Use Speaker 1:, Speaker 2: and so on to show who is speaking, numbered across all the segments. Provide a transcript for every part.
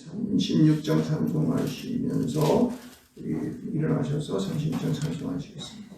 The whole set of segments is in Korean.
Speaker 1: 36장 찬송하시면서 일어나셔서 36장 찬송하시겠습니다.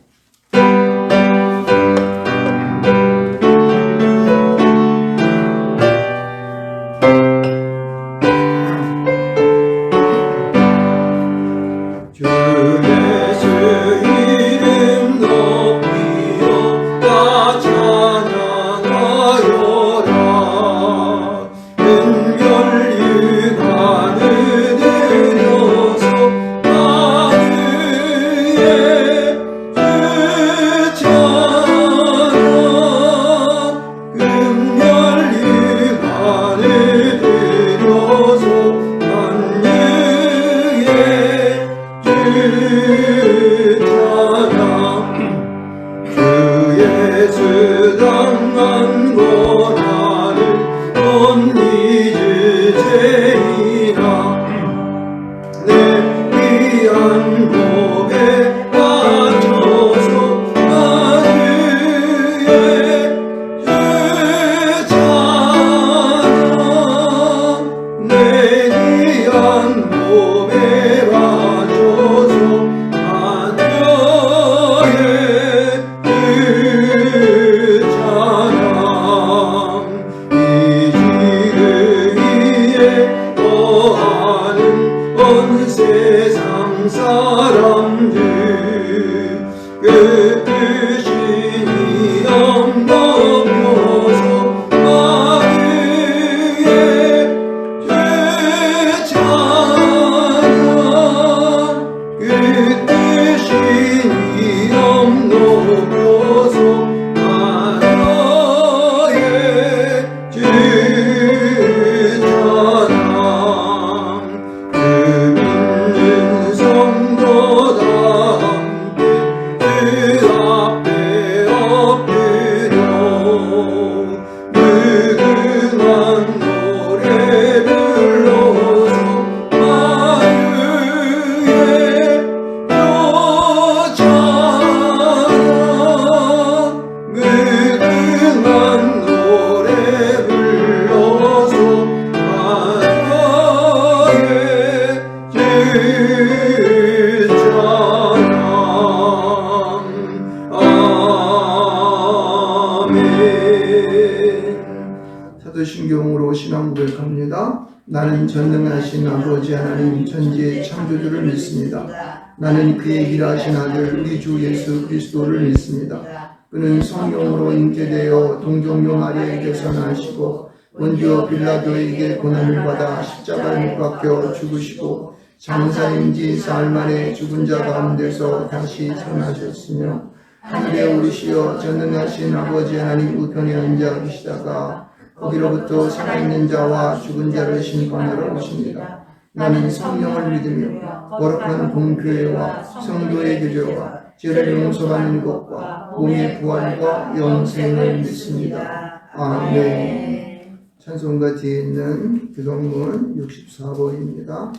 Speaker 1: 사도신경으로 신앙 고백합니다. 나는 전능하신 아버지 하나님 천지의 창조주를 믿습니다. 나는 그의 일하신 아들 우리 주 예수 그리스도를 믿습니다. 그는 성령으로 잉태되어 동정녀 마리아에게서 나시고 본디오 빌라도에게 고난을 받아 십자가에 못 박혀 죽으시고 장사인 지 사흘 만에 죽은 자 가운데서 다시 살아나셨으며 하늘에 오르시어 전능하신 아버지 하나님 우편에 앉아 계시다가 거기로부터 살아있는 자와 죽은 자를 심판하러 오십니다. 나는 성령을 믿으며 거룩한 공교회와 성도의 교제와 죄를 용서받는 것과 몸의 부활과 영생을 믿습니다. 아멘. 찬송가 뒤에 있는 기도문 64번입니다.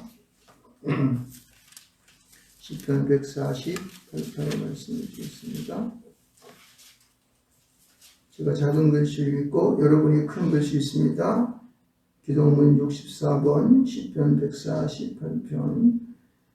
Speaker 1: 시편 148편의 말씀을 드리겠습니다. 제가 작은 글씨를 읽고 여러분이 큰 글씨 있습니다. 기도문 64번 시편 148편.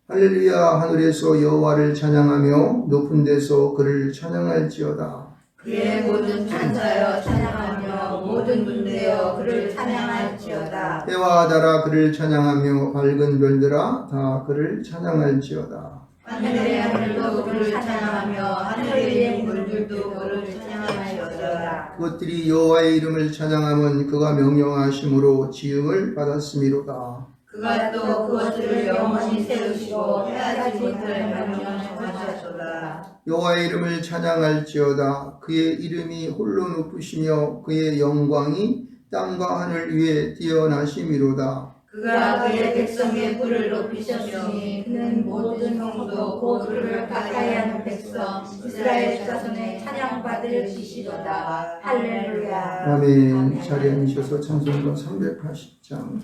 Speaker 1: 할렐루야. 하늘에서 여호와를 찬양하며 높은 데서 그를 찬양할지어다.
Speaker 2: 그의 모든 천사여 찬양하며 모든 군대여 그를 찬양할지어다.
Speaker 1: 해와 달아 그를 찬양하며 밝은 별들아 다 그를 찬양할지어다.
Speaker 2: 하늘의 하늘도 그를 찬양하며 하늘의 물들도 그를 찬양할지어다.
Speaker 1: 그것들이 여호와의 이름을 찬양하면 그가 명령하심으로 지음을 받았음이로다.
Speaker 2: 그가 또 그것들을 영원히 세우시고 해하지 못할 명령하셨도다.
Speaker 1: 여호와의 이름을 찬양할지어다. 그의 이름이 홀로 높으시며 그의 영광이 땅과 하늘 위에 뛰어나심이로다.
Speaker 2: 그가 그의 백성의 뿔을 높이셨으니 그는 모든 성도 곧 그를 가까이하는 백성 이스라엘 자손의 찬양받을 지시로다. 할렐루야.
Speaker 1: 아멘. 자리에 앉으셔서 찬송가 380장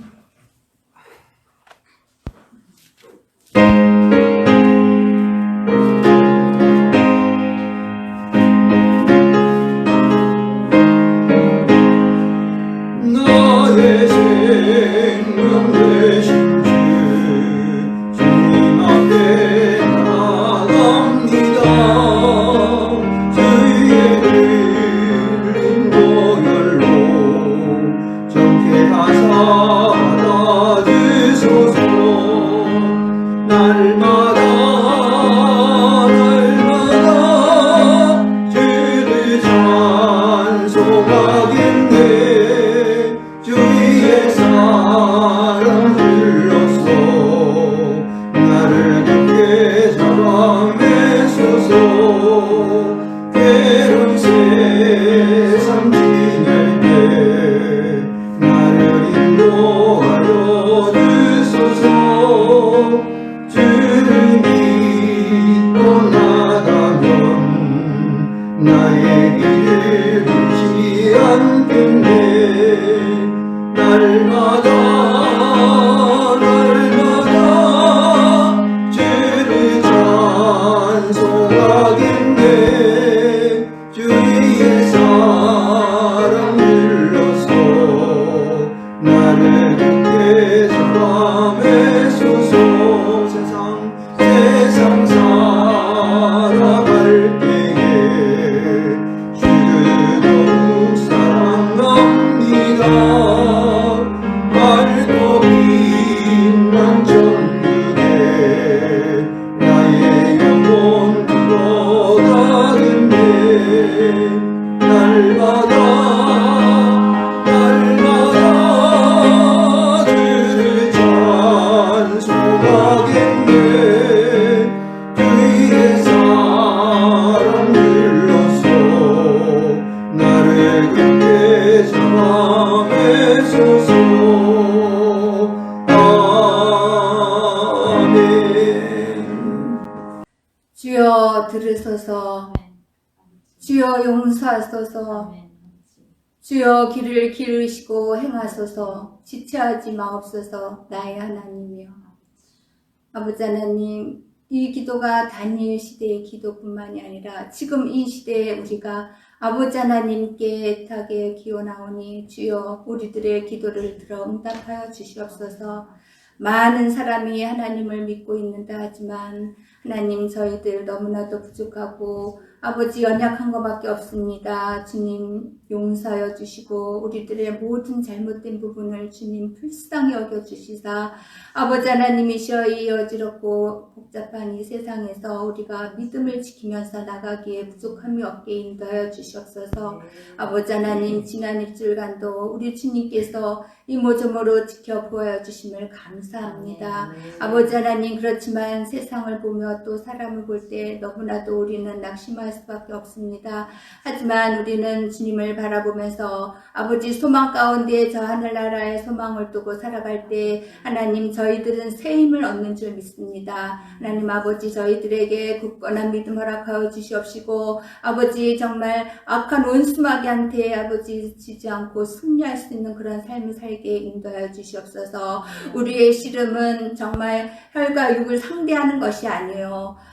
Speaker 1: 나의 생명 되신
Speaker 2: 들으소서. 주여 용서하소서. 주여 길을 기르시고 행하소서. 지체하지 마옵소서. 나의 하나님이여. 아버지 하나님, 이 기도가 다니엘 시대의 기도뿐만이 아니라 지금 이 시대에 우리가 아버지 하나님께 애타게 기원하오니 주여 우리들의 기도를 들어 응답하여 주시옵소서. 많은 사람이 하나님을 믿고 있는다 하지만 하나님, 저희들 너무나도 부족하고 아버지 연약한 것밖에 없습니다. 주님 용서하여 주시고 우리들의 모든 잘못된 부분을 주님 불쌍히 여겨주시사 아버지 하나님이시여 이 어지럽고 복잡한 이 세상에서 우리가 믿음을 지키면서 나가기에 부족함이 없게 인도하여 주시옵소서. 아버지 하나님, 지난 일주일간도 우리 주님께서 이모저모로 지켜보아 주심을 감사합니다. 아버지 하나님, 그렇지만 세상을 보며 또 사람을 볼 때 너무나도 우리는 낙심할 수밖에 없습니다. 하지만 우리는 주님을 바라보면서 아버지 소망 가운데 저 하늘나라의 소망을 두고 살아갈 때 하나님, 저희들은 새 힘을 얻는 줄 믿습니다. 하나님 아버지, 저희들에게 굳건한 믿음 허락하여 주시옵시고 아버지, 정말 악한 원수마귀한테 아버지 지지 않고 승리할 수 있는 그런 삶을 살게 인도하여 주시옵소서. 우리의 씨름은 정말 혈과 육을 상대하는 것이 아니에요.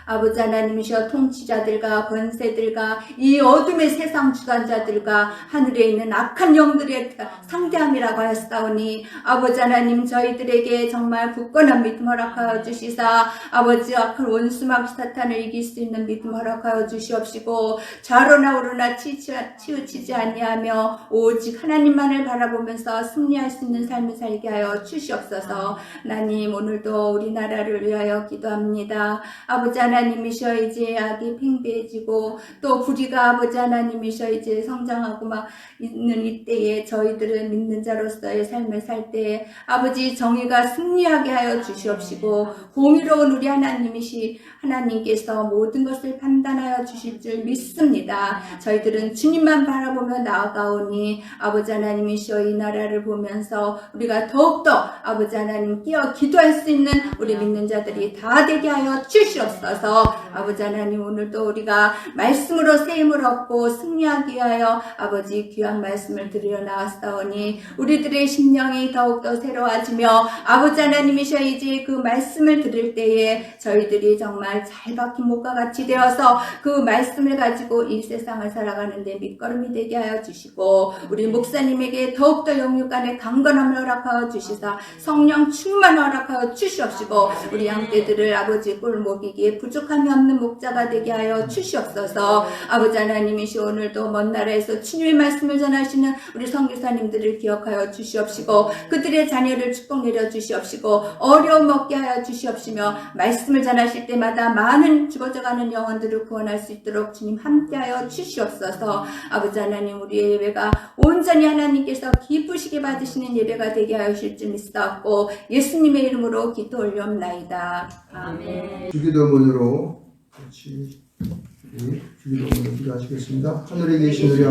Speaker 2: 아버지 하나님이시여 통치자들과 권세들과 이 어둠의 세상 주관자들과 하늘에 있는 악한 영들의 상대함이라고 하였사오니 아버지 하나님, 저희들에게 정말 굳건한 믿음 허락하여 주시사 아버지 악한 원수마귀 사탄을 이길 수 있는 믿음 허락하여 주시옵시고 좌로나 우로나 치우치지 아니하며 오직 하나님만을 바라보면서 승리할 수 있는 삶을 살게 하여 주시옵소서. 하나님, 오늘도 우리나라를 위하여 기도합니다. 아버지 하나님이시여 이제 악이 팽배해지고 또 불의가 아버지 하나님이시여 이제 성장하고 막 있는 이때에 저희들은 믿는 자로서의 삶을 살 때 아버지 정의가 승리하게 하여 주시옵시고 공의로운 우리 하나님께서 모든 것을 판단하여 주실 줄 믿습니다. 저희들은 주님만 바라보며 나아가오니 아버지 하나님이시여 이 나라를 보면서 우리가 더욱더 아버지 하나님 끼어 기도할 수 있는 우리 믿는 자들이 다 되게 하여 주시옵소서. 아버지 하나님, 오늘도 우리가 말씀으로 새 힘을 얻고 승리하기 위하여 아버지 귀한 말씀을 드리러 나왔사오니 우리들의 심령이 더욱더 새로워지며 아버지 하나님이시여 이제 그 말씀을 들을 때에 저희들이 정말 잘 박힌 목과 같이 되어서 그 말씀을 가지고 이 세상을 살아가는데 밑거름이 되게 하여 주시고 우리 목사님에게 더욱더 영육간의 강건함을 허락하여 주시사 성령 충만 허락하여 주시옵시고 우리 양떼들을 아버지 꼴 먹이기에 부족함이 없는 목자가 되게 하여 주시옵소서. 아버지 하나님이시여 오늘도 먼 나라에서 주님의 말씀을 전하시는 우리 선교사님들을 기억하여 주시옵시고 그들의 자녀를 축복 내려 주시옵시고 어려움 없게 하여 주시옵시며 말씀을 전하실 때마다 많은 죽어져가는 영혼들을 구원할 수 있도록 주님 함께하여 주시옵소서. 아버지 하나님, 우리의 예배가 온전히 하나님께서 기쁘시게 받으시는 예배가 되게 하실 줄 믿사옵고 예수님의 이름으로 기도 올려옵나이다. 아멘.
Speaker 1: 주기도문으로 같이 주기도문으로 기도하시겠습니다. 하늘에 계신 우리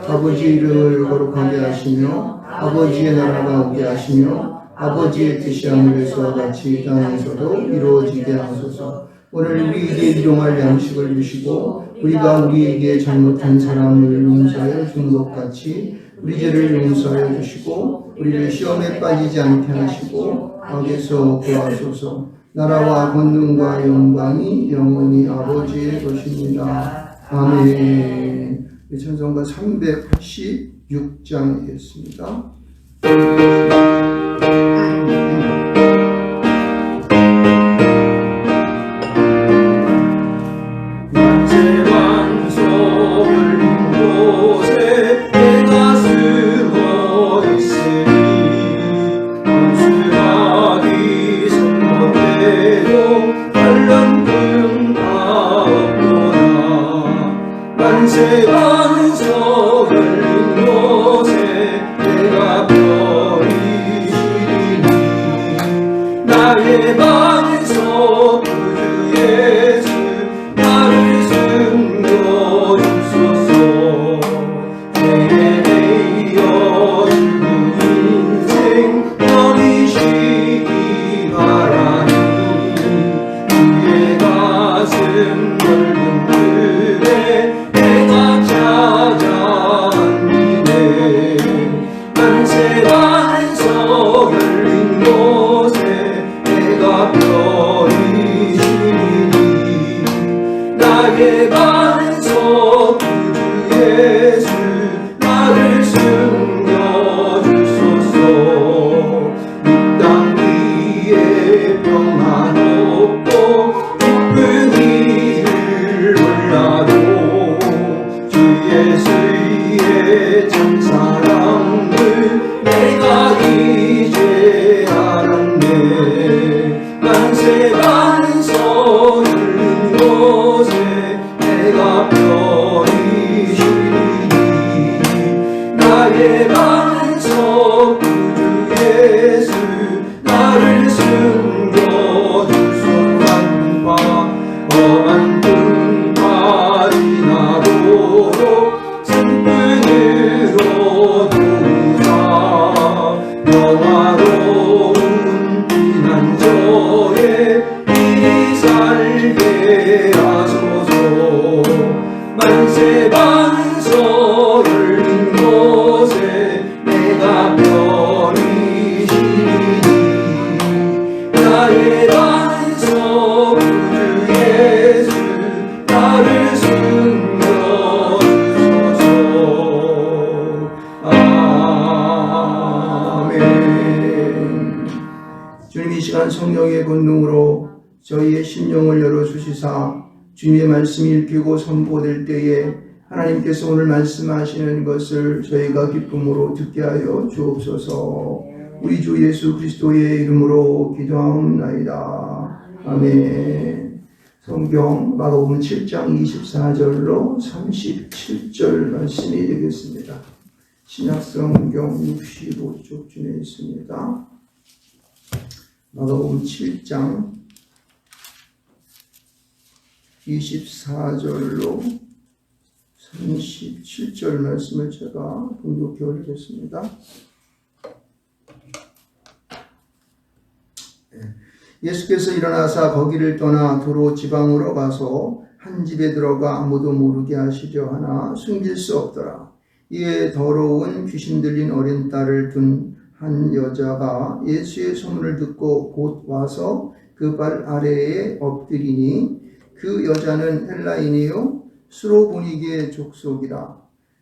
Speaker 1: 아버지 이름을 거룩하게 하시며 아버지의 나라가 오게 하시며 아버지의 뜻이 하늘에서와 같이 땅에서도 이루어지게 하소서. 오늘 우리에게 일용할 양식을 주시고 우리가 우리에게 잘못한 사람을 용서하여 준 것 같이 우리 죄를 용서하여 주시고 우리를 시험에 빠지지 않게 하시고 악에서 구하소서. 나라와 권능과 영광이 영원히 아버지의 것입니다. 아멘. 찬송가 386장이겠습니다.
Speaker 3: 나의 방에서 구주 예수 나를 숨겨주소서. 내게 내어 주는 인생 버리시기 바라니 주의 가슴
Speaker 1: 주님 이 시간 성령의 권능으로 저희의 심령을 열어주시사 주님의 말씀이 읽히고 선포될 때에 하나님께서 오늘 말씀하시는 것을 저희가 기쁨으로 듣게 하여 주옵소서. 우리 주 예수 그리스도의 이름으로 기도하옵나이다. 아멘. 성경 마가복음 7장 24절로 37절 말씀이 되겠습니다. 신약성경 65쪽 중에 있습니다. 마가복음 7장 24절로 37절 말씀을 제가 봉독해 올리겠습니다. 예수께서 일어나사 거기를 떠나 도로 지방으로 가서 한 집에 들어가 아무도 모르게 하시려 하나 숨길 수 없더라. 이에 더러운 귀신 들린 어린 딸을 둔 한 여자가 예수의 소문을 듣고 곧 와서 그 발 아래에 엎드리니 그 여자는 헬라인이요 수로보니게 족속이라.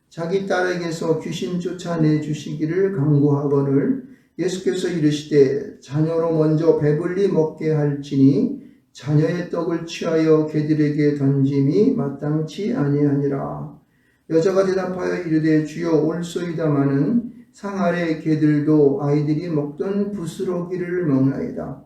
Speaker 1: 자기 딸에게서 귀신 쫓아내 주시기를 간구하거늘 예수께서 이르시되 자녀로 먼저 배불리 먹게 할지니 자녀의 떡을 취하여 개들에게 던짐이 마땅치 아니하니라. 여자가 대답하여 이르되 주여 올소이다마는 상 아래 개들도 아이들이 먹던 부스러기를 먹나이다.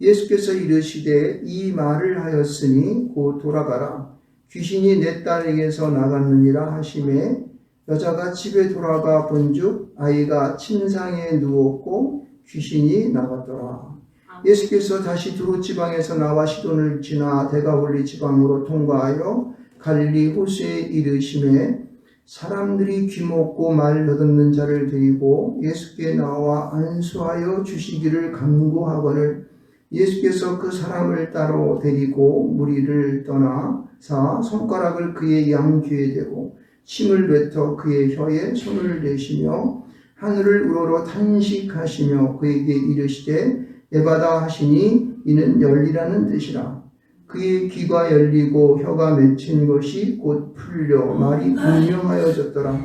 Speaker 1: 예수께서 이르시되 이 말을 하였으니 곧 돌아가라. 귀신이 내 딸에게서 나갔느니라 하시매 여자가 집에 돌아가 본즉 아이가 침상에 누웠고 귀신이 나갔더라. 예수께서 다시 두로 지방에서 나와 시돈을 지나 데가볼리 지방으로 통과하여 갈릴리 호수에 이르시매 사람들이 귀먹고 말 더듬는 자를 데리고 예수께 나와 안수하여 주시기를 간구하거늘 예수께서 그 사람을 따로 데리고 무리를 떠나사 손가락을 그의 양귀에 대고 침을 뱉어 그의 혀에 손을 대시며 하늘을 우러러 탄식하시며 그에게 이르시되 에바다 하시니 이는 열리라는 뜻이라. 그의 귀가 열리고 혀가 맺힌 것이 곧 풀려 말이 분명하여졌더라.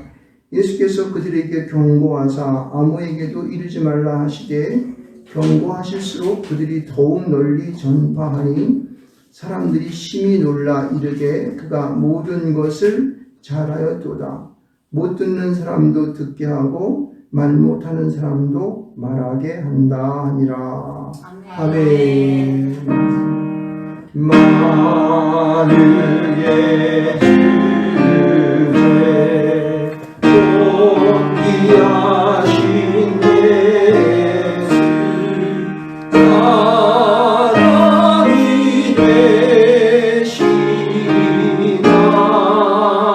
Speaker 1: 예수께서 그들에게 경고하사 아무에게도 이르지 말라 하시되 경고하실수록 그들이 더욱 널리 전파하니 사람들이 심히 놀라 이르되 그가 모든 것을 잘하였도다. 못 듣는 사람도 듣게 하고 말 못하는 사람도 말하게 한다 하니라. 아멘.
Speaker 3: 말을 예수의 존귀하신 예수 사람이 되신 하나님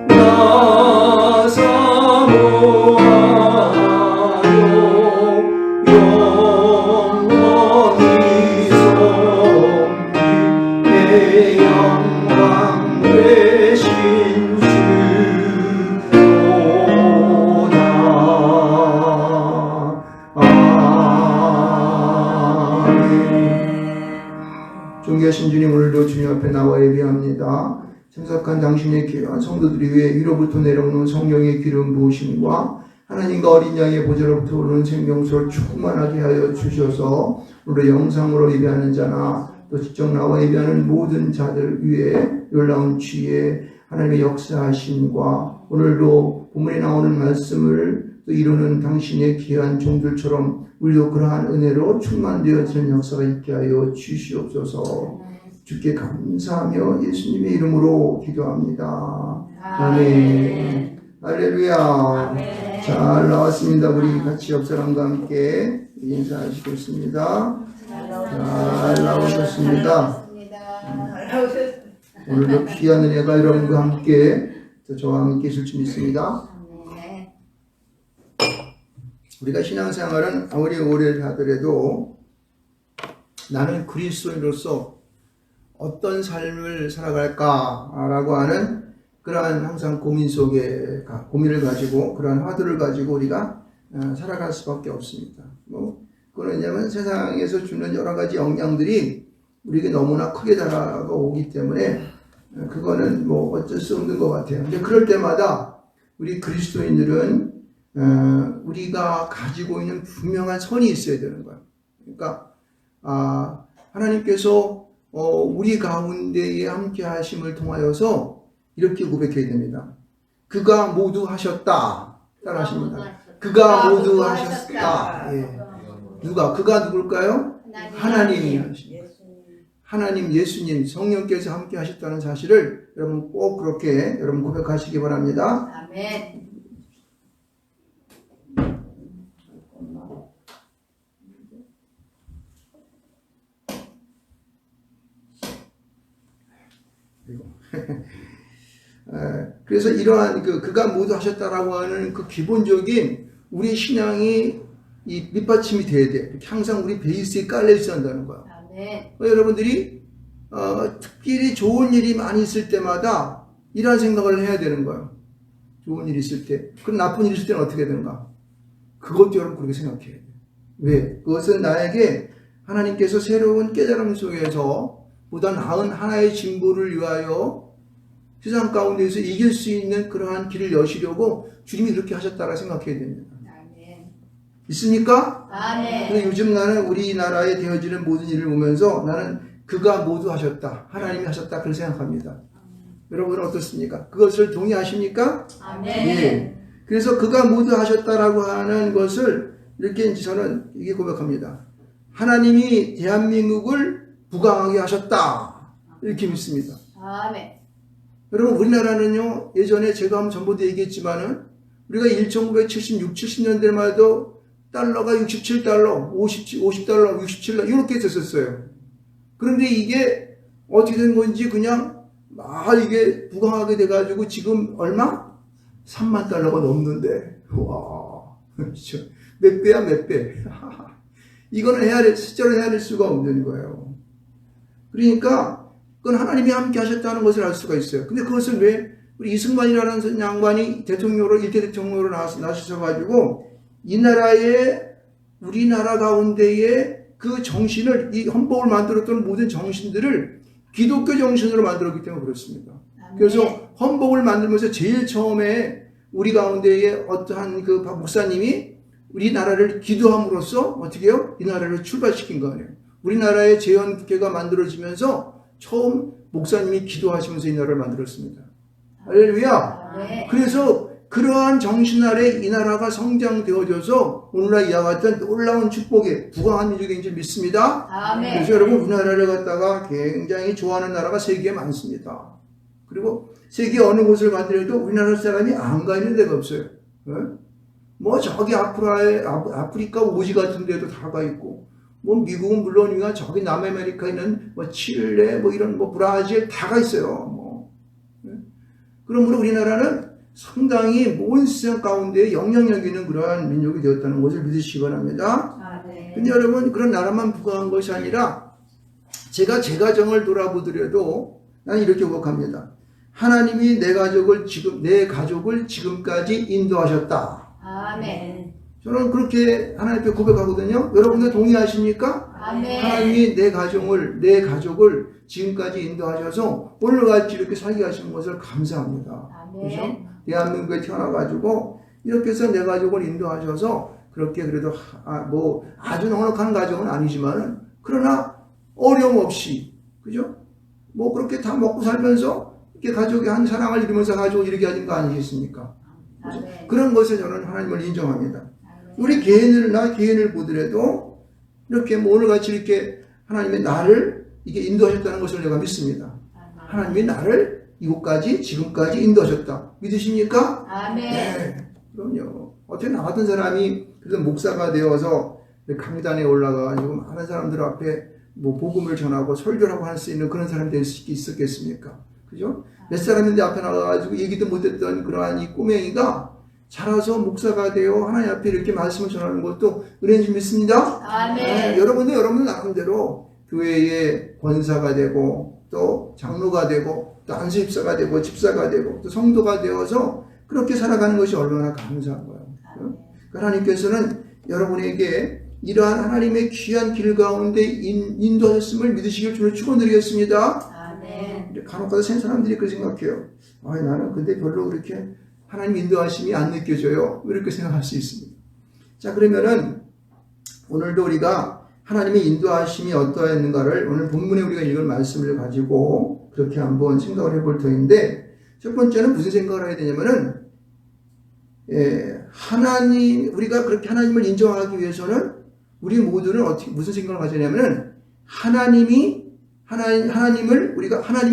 Speaker 3: 나 사모하여 영광 되신 주로다. 아멘.
Speaker 1: 존귀하신 주님, 오늘도 주님 앞에 나와 예배합니다. 참석한 당신의 귀한 성도들이 위해 위로부터 내려오는 성령의 기름 부으심과 하나님과 어린 양의 보좌로부터 오는 생명수를 충만하게 하여 주셔서 오늘 영상으로 예배하는 자나 또 직접 나와 예배하는 모든 자들 위에 놀라운 주의 하나님의 역사하심과 오늘도 본문에 나오는 말씀을 또 이루는 당신의 귀한 종들처럼 우리도 그러한 은혜로 충만되어지는 역사가 있게 하여 주시옵소서. 주께 감사하며 예수님의 이름으로 기도합니다. 아멘. 할렐루야.
Speaker 2: 아멘.
Speaker 1: 잘 나왔습니다. 우리 같이 옆 사람과 함께 인사하시겠습니다. 잘 나오셨습니다. 오늘도 귀한 은혜가 여러분과 함께 또 저와 함께 있을 줄 믿습니다. 우리가 신앙생활은 아무리 오래 하더라도 나는 그리스도인으로서 어떤 삶을 살아갈까라고 하는 그러한 항상 고민 속에 고민을 가지고 그러한 화두를 가지고 우리가 살아갈 수밖에 없습니다. 그건 왜냐하면 세상에서 주는 여러 가지 영향들이 우리에게 너무나 크게 다가오기 때문에 그거는 어쩔 수 없는 것 같아요. 근데 그럴 때마다 우리 그리스도인들은 우리가 가지고 있는 분명한 선이 있어야 되는 거예요. 그러니까 하나님께서 우리 가운데에 함께 하심을 통하여서 이렇게 고백해야 됩니다. 그가 모두 하셨다. 따라하십니다. 그가 모두 하셨다. 예. 누가? 그가 누굴까요? 하나님이 하십니다. 하나님, 예수님, 성령께서 함께 하셨다는 사실을 여러분 꼭 그렇게 여러분 고백하시기 바랍니다.
Speaker 2: 아멘.
Speaker 1: 그래서 이러한 그가 모두 하셨다라고 하는 그 기본적인 우리 신앙이 이 밑받침이 돼야 돼. 항상 우리 베이스에 깔려 있어야 한다는 거야.
Speaker 2: 아멘.
Speaker 1: 여러분들이 특별히 좋은 일이 많이 있을 때마다 이런 생각을 해야 되는 거예요. 좋은 일이 있을 때. 그럼 나쁜 일이 있을 때는 어떻게 되는가? 그것도 여러분 그렇게 생각해야 돼. 왜? 그것은 나에게 하나님께서 새로운 깨달음 속에서 보다 나은 하나의 진보를 위하여 세상 가운데서 이길 수 있는 그러한 길을 여시려고 주님이 그렇게 하셨다고 생각해야 됩니다.
Speaker 2: 아멘.
Speaker 1: 있습니까?
Speaker 2: 아멘.
Speaker 1: 근데 요즘 나는 우리나라에 되어지는 모든 일을 보면서 나는 그가 모두 하셨다. 하나님이 하셨다. 그렇게 생각합니다. 여러분은 어떻습니까? 그것을 동의하십니까?
Speaker 2: 아멘.
Speaker 1: 예. 그래서 그가 모두 하셨다라고 하는 것을 이렇게 저는 이게 고백합니다. 하나님이 대한민국을 부강하게 하셨다. 이렇게 믿습니다.
Speaker 2: 아멘.
Speaker 1: 여러분 우리나라는요 예전에 제가 한번 전부터 얘기했지만은 우리가 1976, 70년대만 해도 달러가 67달러, 50달러, 67달러 이렇게 됐었어요. 그런데 이게 어떻게 된 건지 그냥 이게 부강하게 돼가지고 지금 얼마? 3만 달러가 넘는데 와 몇 배야 몇 배. 이거는 실제로 해야 될 수가 없는 거예요. 그러니까 그건 하나님이 함께 하셨다는 것을 알 수가 있어요. 근데 그것을 왜 우리 이승만이라는 양반이 대통령으로 일대 대통령으로 나서셔가지고 이 나라의 우리나라 가운데에 그 정신을 이 헌법을 만들었던 모든 정신들을 기독교 정신으로 만들었기 때문에 그렇습니다. 그래서 헌법을 만들면서 제일 처음에 우리 가운데에 어떠한 그 목사님이 우리나라를 기도함으로써 어떻게 해요? 이 나라를 출발시킨 거 아니에요. 우리나라의 재헌국회가 만들어지면서 처음 목사님이 기도하시면서 이 나라를 만들었습니다. 할렐루야. 그래서 그러한 정신 아래 이 나라가 성장되어져서 오늘날 이와 같은 놀라운 축복에 부강한 민족이 인지 믿습니다.
Speaker 2: 아멘.
Speaker 1: 그래서 여러분 우리나라를 갖다가 굉장히 좋아하는 나라가 세계에 많습니다. 그리고 세계 어느 곳을 가더라도 우리나라 사람이 안 가 있는 데가 없어요. 뭐 저기 아프리카 오지 같은 데도 다 가 있고 뭐 미국은 물론이나 저기 남아메리카에 있는 뭐 칠레 뭐 이런 뭐 브라질 다 가 있어요. 그러므로 우리나라는 상당히 모든 세상 가운데 영향력 있는 그러한 민족이 되었다는 것을 믿으시기 바랍니다. 근데 여러분 그런 나라만 부강한 것이 아니라 제가 제 가정을 돌아보더라도 나는 이렇게 고백합니다. 하나님이 내 가족을 지금까지 인도하셨다.
Speaker 2: 아멘.
Speaker 1: 저는 그렇게 하나님께 고백하거든요. 여러분들 동의하십니까?
Speaker 2: 아멘.
Speaker 1: 하나님이 내 가족을 지금까지 인도하셔서 오늘같이 이렇게 살게 하시는 것을 감사합니다. 그렇죠? 대한민국에 태어나가지고 이렇게 해서 내 가족을 인도하셔서 그렇게 그래도 뭐 아주 넉넉한 가정은 아니지만은 그러나 어려움 없이 그죠? 뭐 그렇게 다 먹고 살면서 이렇게 가족이 한 사랑을 이루면서 가족을 이렇게 하는 거 아니겠습니까? 그렇죠? 그런 것에 저는 하나님을 인정합니다. 우리 개인을 보더라도 이렇게 뭐 오늘같이 이렇게 하나님의 나를 이게 인도하셨다는 것을 내가 믿습니다. 하나님이 나를 이곳까지 지금까지 인도하셨다. 믿으십니까?
Speaker 2: 아멘.
Speaker 1: 네. 그럼요. 어떻게 나 같은 사람이 그래서 목사가 되어서 강단에 올라가가지고 많은 사람들 앞에 뭐 복음을 전하고 설교를 하고 할 수 있는 그런 사람이 될 수 있었겠습니까? 그죠? 몇 사람인데 앞에 나가가지고 얘기도 못했던 그러한 이 꼬맹이가 자라서 목사가 되어 하나님 앞에 이렇게 말씀을 전하는 것도 은혜인 줄 믿습니다.
Speaker 2: 아멘.
Speaker 1: 네, 여러분들 나름대로 교회의 권사가 되고 또 장로가 되고 또 안수집사가 되고 집사가 되고 또 성도가 되어서 그렇게 살아가는 것이 얼마나 감사한 거예요. 하나님께서는 여러분에게 이러한 하나님의 귀한 길 가운데 인도하셨음을 믿으시길 주를 축원드리겠습니다.
Speaker 2: 아멘.
Speaker 1: 간혹가다 센 사람들이 그 생각해요. 나는 근데 별로 그렇게 하나님 인도하심이 안 느껴져요. 이렇게 생각할 수 있습니다. 자, 그러면은 오늘도 우리가 하나님의 인도하심이 어떠했는가를 오늘 본문에 우리가 읽은 말씀을 가지고 그렇게 한번 생각을 해볼 터인데, 첫 번째는 무슨 생각을 해야 되냐면은 우리가 그렇게 하나님을 인정하기 위해서는 우리 모두는 무슨 생각을 가져야 하냐면은 하나님이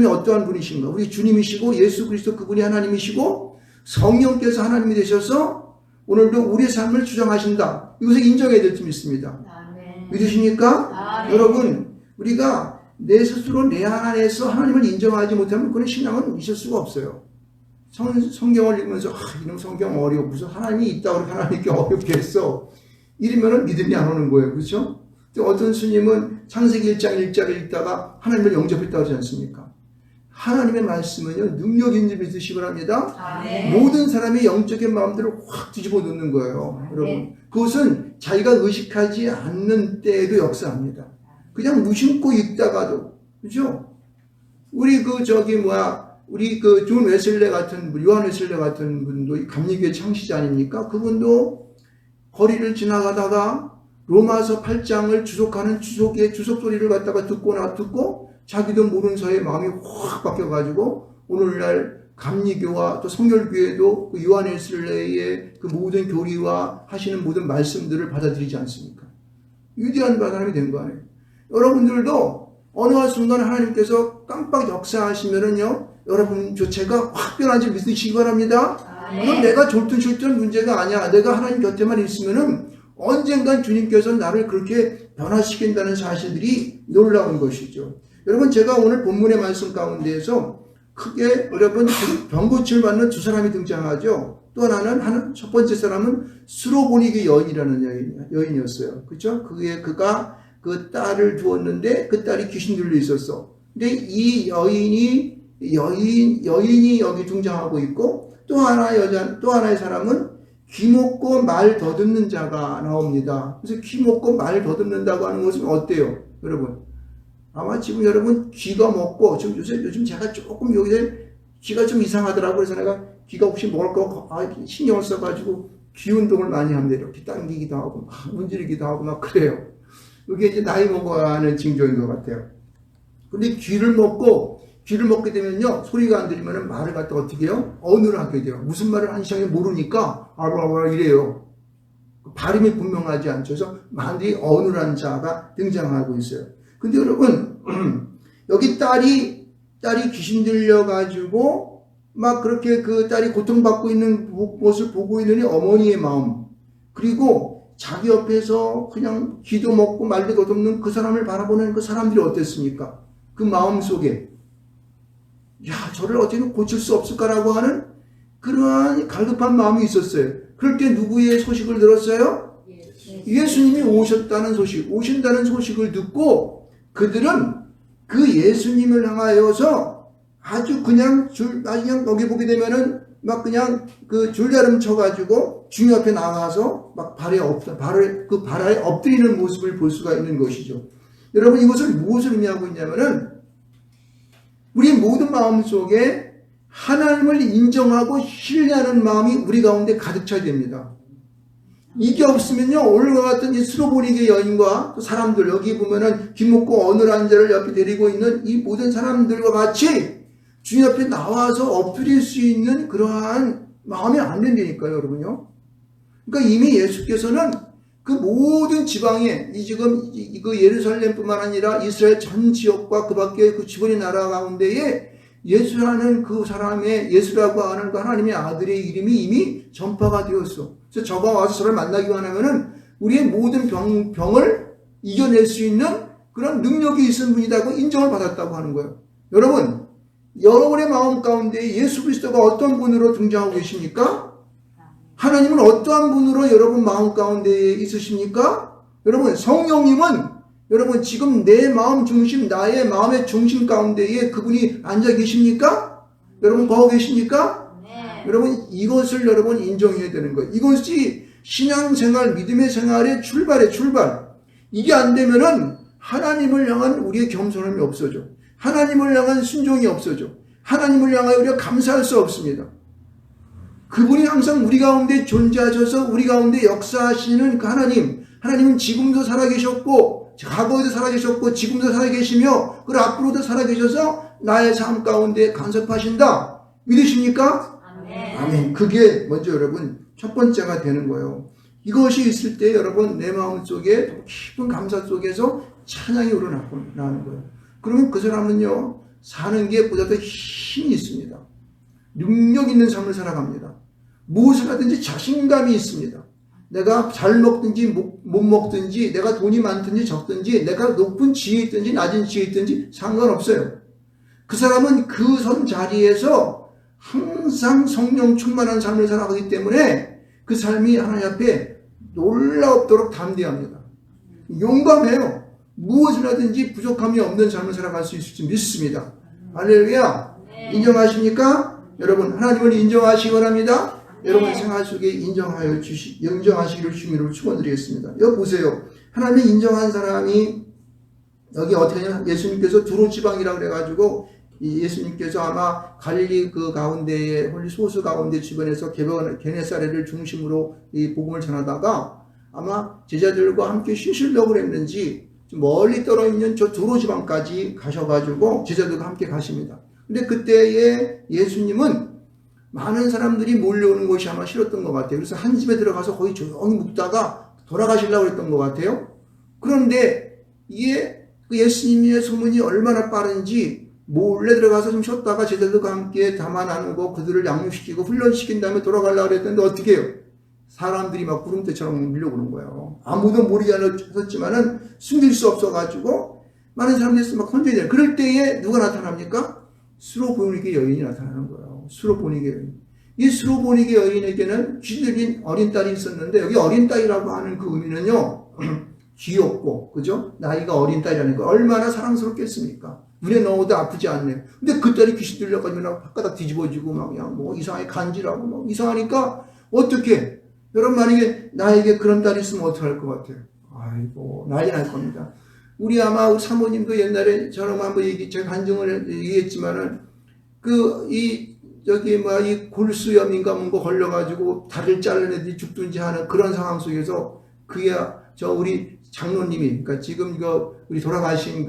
Speaker 1: 어떠한 분이신가, 우리 주님이시고 예수 그리스도 그분이 하나님이시고 성령께서 하나님이 되셔서 오늘도 우리의 삶을 주장하신다. 이것을 인정해야 될 점 있습니다.
Speaker 2: 아멘.
Speaker 1: 믿으십니까?
Speaker 2: 아멘.
Speaker 1: 여러분, 우리가 내 스스로 내 안에서 하나님을 인정하지 못하면 그런 신앙은 있을 수가 없어요. 성경을 읽으면서 이놈 성경 어려워, 무슨 하나님이 있다고 그렇게 하나님께 어렵게 했어, 이러면은 믿음이 안 오는 거예요. 그렇죠? 어떤 스님은 창세기 1장 1절을 읽다가 하나님을 영접했다고 하지 않습니까? 하나님의 말씀은요, 능력인지 믿으시기 바랍니다.
Speaker 2: 아멘.
Speaker 1: 모든 사람의 영적인 마음들을 확 뒤집어 놓는 거예요.
Speaker 2: 아멘.
Speaker 1: 여러분, 그것은 자기가 의식하지 않는 때에도 역사합니다. 그냥 무심코 읽다가도, 그죠? 우리 존 웨슬레 같은 분, 요한 웨슬레 같은 분도 감리교회 창시자 아닙니까? 그분도 거리를 지나가다가 로마서 8장을 주석하는 주석 소리를 갖다가 듣고 자기도 모르는 사이에 마음이 확 바뀌어가지고 오늘날 감리교와 또 성결교회도 그 요한 웨슬레의 그 모든 교리와 하시는 모든 말씀들을 받아들이지 않습니까? 위대한 사람이 된 거 아니에요. 여러분들도 어느 순간 하나님께서 깜빡 역사하시면은요, 여러분 조체가 확 변한지 믿으시기 바랍니다. 그럼 내가 졸tun출전 문제가 아니야. 내가 하나님 곁에만 있으면은 언젠간 주님께서 나를 그렇게 변화시킨다는 사실들이 놀라운 것이죠. 여러분, 제가 오늘 본문의 말씀 가운데에서 크게 여러분 병고침을 받는 두 사람이 등장하죠. 또 하나는 첫 번째 사람은 스로보니게 여인이라는 여인이었어요. 그렇죠? 그가 그 딸을 두었는데 그 딸이 귀신 들려 있었어. 근데 이 여인이 여기 등장하고 있고, 또 하나의 사람은 귀 먹고 말 더듬는 자가 나옵니다. 그래서 귀 먹고 말 더듬는다고 하는 것은 어때요? 여러분, 아마 지금 여러분 귀가 먹고, 요즘 제가 조금 여기서 귀가 좀 이상하더라고요. 그래서 내가 귀가 혹시 먹을 거 신경을 써가지고 귀 운동을 많이 합니다. 이렇게 당기기도 하고 막 문지르기도 하고 막 그래요. 이게 이제 나이 먹어가는 징조인 것 같아요. 근데 귀를 먹게 되면요, 소리가 안 들리면 말을 갖다 어떻게 해요? 언어를 하게 돼요. 무슨 말을 하는지 모르니까 아라아라 이래요. 발음이 분명하지 않죠. 그래서 많이 언어란 자가 등장하고 있어요. 근데 여러분, 여기 딸이 귀신 들려가지고 막 그렇게 그 딸이 고통받고 있는 모습을 보고 있는 어머니의 마음, 그리고 자기 옆에서 그냥 귀도 먹고 말도 더듬는 그 사람을 바라보는 그 사람들이 어땠습니까? 그 마음 속에, 야, 저를 어떻게 고칠 수 없을까라고 하는 그러한 갈급한 마음이 있었어요. 그럴 때 누구의 소식을 들었어요? 예수님이 오신다는 소식을 듣고 그들은 그 예수님을 향하여서 아주 그냥 여기 보게 되면은 막 그냥 그 줄다름 쳐가지고 주님 앞에 나가서 막 발에 엎드리는 모습을 볼 수가 있는 것이죠. 여러분, 이것을 무엇을 의미하고 있냐면은 우리 모든 마음 속에 하나님을 인정하고 신뢰하는 마음이 우리 가운데 가득 차야 됩니다. 이게 없으면요, 오늘과 같은 이 스로보니게 여인과 또 사람들, 여기 보면은 귀 먹고 어눌한 자를 옆에 데리고 있는 이 모든 사람들과 같이 주님 앞에 나와서 엎드릴 수 있는 그러한 마음이 안 된다니까요, 여러분요. 그러니까 이미 예수께서는 그 모든 지방에, 지금 그 예루살렘뿐만 아니라 이스라엘 전 지역과 그 밖에 그 주변의 나라 가운데에 예수라는 그 사람의, 예수라고 하는 그 하나님의 아들의 이름이 이미 전파가 되었어. 그래서 저가 와서 저를 만나기 원하면은 우리의 모든 병을 이겨낼 수 있는 그런 능력이 있는 분이라고 인정을 받았다고 하는 거예요. 여러분, 여러분의 마음 가운데 예수 그리스도가 어떤 분으로 등장하고 계십니까? 하나님은 어떠한 분으로 여러분 마음 가운데 있으십니까? 여러분, 성령님은 여러분 지금 내 마음 중심, 나의 마음의 중심 가운데에 그분이 앉아 계십니까? 여러분 거기 계십니까?
Speaker 2: 네.
Speaker 1: 여러분, 이것을 여러분 인정해야 되는 거예요. 이것이 신앙생활, 믿음의 생활의 출발. 이게 안 되면은 하나님을 향한 우리의 겸손함이 없어져. 하나님을 향한 순종이 없어져. 하나님을 향하여 우리가 감사할 수 없습니다. 그분이 항상 우리 가운데 존재하셔서 우리 가운데 역사하시는 그 하나님은 지금도 살아계셨고 과거에도 살아계셨고 지금도 살아계시며 그리고 앞으로도 살아계셔서 나의 삶 가운데 간섭하신다. 믿으십니까?
Speaker 2: 아멘.
Speaker 1: 아멘. 그게 먼저 여러분 첫 번째가 되는 거예요. 이것이 있을 때 여러분 내 마음속에 깊은 감사 속에서 찬양이 우러나는 거예요. 그러면 그 사람은요 사는 게 보다 더 힘이 있습니다. 능력 있는 삶을 살아갑니다. 무엇을 하든지 자신감이 있습니다. 내가 잘 먹든지 못 먹든지 내가 돈이 많든지 적든지 내가 높은 지위에 있든지 낮은 지위에 있든지 상관없어요. 그 사람은 그 선 자리에서 항상 성령 충만한 삶을 살아가기 때문에 그 삶이 하나님 앞에 놀라웠도록 담대합니다. 용감해요. 무엇을 하든지 부족함이 없는 삶을 살아갈 수 있을지 믿습니다. 할렐루야. 인정하십니까? 여러분 하나님을 인정하시기 바랍니다. 여러분 생활 속에 인정하시기를 주님으로 축원드리겠습니다. 여기 보세요. 하나님을 인정한 사람이 여기 어떻게 하냐면 예수님께서 두로 지방이라고 그래가지고 예수님께서 아마 갈릴리 그 가운데에 홀리 소수 가운데 주변에서 게네사렛을 중심으로 이 복음을 전하다가 아마 제자들과 함께 쉬시려고 그랬는지 좀 멀리 떨어 있는 저 두로 지방까지 가셔가지고 제자들과 함께 가십니다. 근데 그때에 예수님은 많은 사람들이 몰려오는 것이 아마 싫었던 것 같아요. 그래서 한 집에 들어가서 거기 조용히 묵다가 돌아가시려고 했던 것 같아요. 그런데 이게 그 예수님의 소문이 얼마나 빠른지 몰래 들어가서 좀 쉬었다가 제자들과 함께 담아 나누고 그들을 양육시키고 훈련시킨 다음에 돌아가려고 했는데 어떻게 해요? 사람들이 막 구름대처럼 밀려오는 거예요. 아무도 모르지 않았지만은 숨길 수 없어가지고 많은 사람들이 막 혼자해요. 그럴 때에 누가 나타납니까? 수로보니게 여인이 나타나는 거예요. 수로보니게 여인. 이 수로보니게 여인에게는 귀 들린 어린 딸이 있었는데 여기 어린 딸이라고 하는 그 의미는요. 귀엽고 그죠? 나이가 어린 딸이라는 거 얼마나 사랑스럽겠습니까? 눈에 넣어도 아프지 않네요. 근데 그 딸이 귀신 들려가지고 바깥 뒤집어지고 막 그냥 뭐 이상하게 간지라고 막 이상하니까 어떻게? 여러분 만약에 나에게 그런 딸이 있으면 어떡할 것 같아요? 아이고 난리 날 겁니다. 우리 아마 우리 사모님도 옛날에 저랑 한번 제가 간증을 얘기했지만은 이 골수염인가 뭔가 걸려가지고 다리를 잘라내든지 죽든지 하는 그런 상황 속에서 우리 장로님이, 그러니까 지금 우리 돌아가신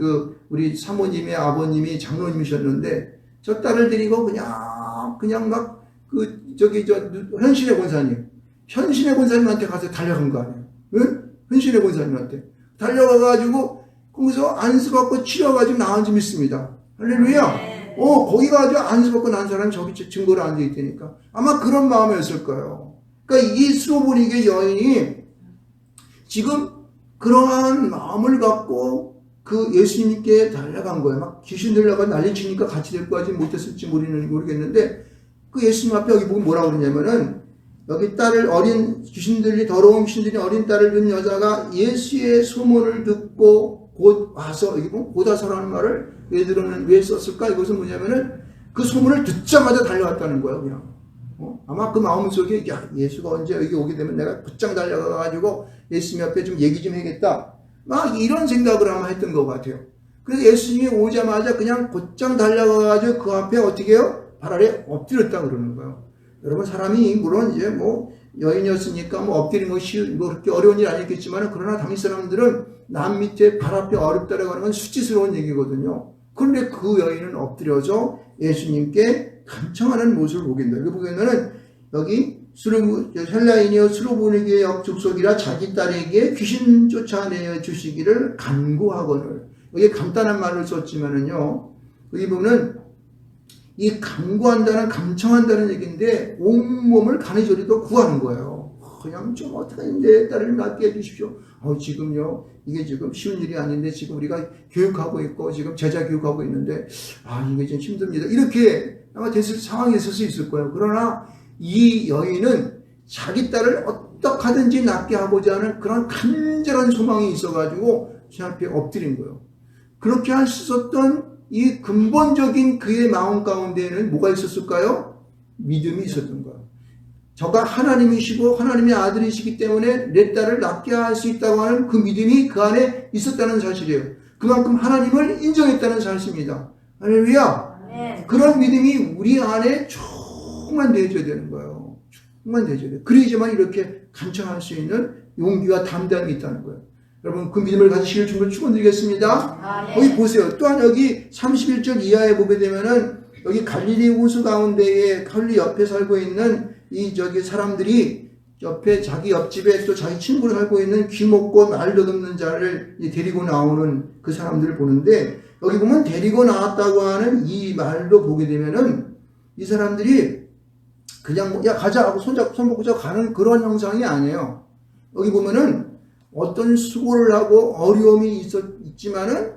Speaker 1: 우리 사모님의 아버님이 장로님이셨는데 저 딸을 데리고 그냥 막 현신의 권사님한테 가서 달려간 거 아니에요? 응? 현신의 권사님한테 달려가가지고 거기서 안수받고 치료가지고 나온 줄 믿습니다. 할렐루야. 거기 가서 안수받고 난 사람이 저기 증거로 앉아있다니까. 아마 그런 마음이었을 거예요. 그러니까 이 수로보니게 여인이 지금 그러한 마음을 갖고 그 예수님께 달려간 거예요. 막 귀신 들려가 난리치니까 같이 데리고 가지 못했을지 모르겠는데 그 예수님 앞에 여기 보면 뭐라고 그러냐면은 여기 귀신들이 더러운 귀신들이 어린 딸을 둔 여자가 예수의 소문을 듣고 곧 와서 여기 보면 곧 와서라는 말을 왜 썼을까? 이것은 뭐냐면은 그 소문을 듣자마자 달려왔다는 거예요. 그냥 아마 그 마음속에 예수가 언제 여기 오게 되면 내가 곧장 달려가가지고 예수님 앞에 좀 얘기 좀 해야겠다. 막 이런 생각을 아마 했던 것 같아요. 그래서 예수님이 오자마자 그냥 곧장 달려가가지고 그 앞에 어떻게 해요? 발 아래 엎드렸다 그러는 거예요. 여러분 사람이 물론 이제 여인이었으니까 엎드리는 것이 그렇게 어려운 일 아니겠지만 그러나 당시 사람들은 남 밑에 발 앞에 어렵다라고 하는 건 수치스러운 얘기거든요. 그런데 그 여인은 엎드려서 예수님께 간청하는 모습을 보게 된다. 여기 보면은 여기 헬라인이여 수로보니게 역족속이라 자기 딸에게 귀신 쫓아내 주시기를 간구하거늘. 여기 간단한 말을 썼지만은요. 여기 보면은 이 간구한다는 감청한다는 얘기인데 온몸을 가니저리도 구하는 거예요. 그냥 좀 어떻게 내 딸을 낫게 해주십시오. 지금요 이게 지금 쉬운 일이 아닌데 지금 우리가 교육하고 있고 지금 제자 교육하고 있는데 이게 좀 힘듭니다. 이렇게 아마 됐을 상황이 있을 수 있을 거예요. 그러나 이 여인은 자기 딸을 어떻게 하든지 낫게 하고자 하는 그런 간절한 소망이 있어가지고 제 앞에 엎드린 거예요. 그렇게 할 수 있었던 이 근본적인 그의 마음 가운데에는 뭐가 있었을까요? 믿음이 있었던 거예요. 저가 하나님이시고 하나님의 아들이시기 때문에 내 딸을 낫게 할 수 있다고 하는 그 믿음이 그 안에 있었다는 사실이에요. 그만큼 하나님을 인정했다는 사실입니다. 할렐루야. 그런 믿음이 우리 안에 충만되어져야 되는 거예요. 되죠. 그래야지만 이렇게 간청할 수 있는 용기와 담대함이 있다는 거예요. 여러분 그 믿음을 가지시길 주님을 축원드리겠습니다. 거기 보세요. 또한 여기 31절 이하에 보게 되면은 여기 갈릴리 호수 가운데에 갈릴리 옆에 살고 있는 이 사람들이 옆에 자기 옆집에 또 자기 친구로 살고 있는 귀먹고 말도 없는 자를 데리고 나오는 그 사람들을 보는데 여기 보면 데리고 나왔다고 하는 이 말도 보게 되면은 이 사람들이 그냥 야 가자 하고 손 먹고 가는 그런 형상이 아니에요. 여기 보면은 어떤 수고를 하고 어려움이 있지만은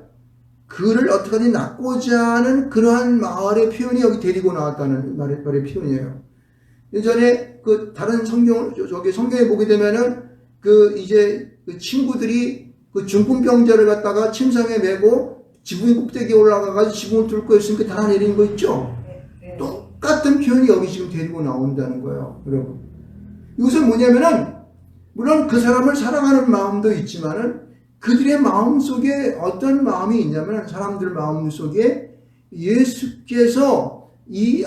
Speaker 1: 그를 어떻게든 낫고자 하는 그러한 마을의 표현이 여기 데리고 나왔다는 말의 표현이에요. 예전에 그 다른 성경에 보게 되면은 그 친구들이 그 중풍병자를 갖다가 침상에 메고 지붕 꼭대기에 올라가가지고 지붕을 뚫고 있으니까 달아내리는 거 있죠? 똑같은 표현이 여기 지금 데리고 나온다는 거예요, 여러분. 이것은 뭐냐면은, 물론 그 사람을 사랑하는 마음도 있지만은, 그들의 마음 속에 어떤 마음이 있냐면, 사람들 마음 속에 예수께서 이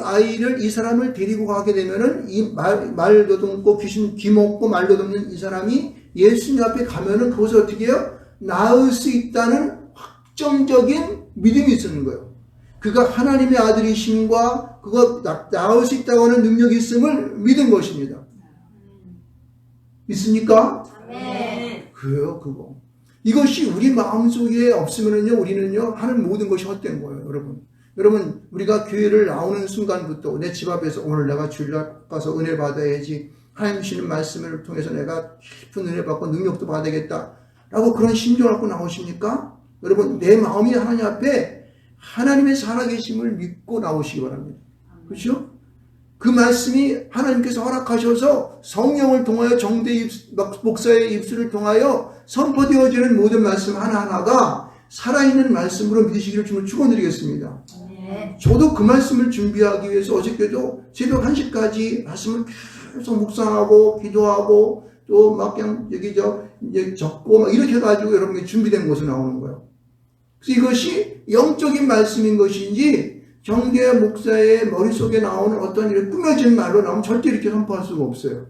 Speaker 1: 사람을 데리고 가게 되면은, 이 말도 없고 귀먹고 말도 없는 이 사람이 예수님 앞에 가면은 그것을 어떻게 해요? 나을 수 있다는 확정적인 믿음이 있는 거예요. 그가 하나님의 아들이심과 그가 나을 수 있다고 하는 능력이 있음을 믿은 것입니다. 믿습니까?
Speaker 2: 네.
Speaker 1: 그래요, 그거. 이것이 우리 마음속에 없으면은요, 우리는요, 하는 모든 것이 헛된 거예요, 여러분. 여러분, 우리가 교회를 나오는 순간부터 내 집 앞에서 오늘 내가 주일날 가서 은혜 받아야지, 하나님 주시는 말씀을 통해서 내가 깊은 은혜 받고 능력도 받아야겠다 라고 그런 심정을 갖고 나오십니까? 여러분, 내 마음이 하나님 앞에 하나님의 살아계심을 믿고 나오시기 바랍니다. 그렇죠? 그 말씀이 하나님께서 허락하셔서 성령을 통하여 정대 목사의 입술을 통하여 선포되어지는 모든 말씀 하나하나가 살아있는 말씀으로 믿으시기를 주님을 축원드리겠습니다. 저도 그 말씀을 준비하기 위해서 어저께도 새벽 1시까지 말씀을 계속 묵상하고 기도하고 또 막 그냥 이제 적고 막 이렇게 해가지고 여러분이 준비된 곳에 나오는 거예요. 그래서 이것이 영적인 말씀인 것인지 정계 목사의 머릿속에 나오는 어떤 이런 꾸며진 말로 나오면 절대 이렇게 선포할 수가 없어요.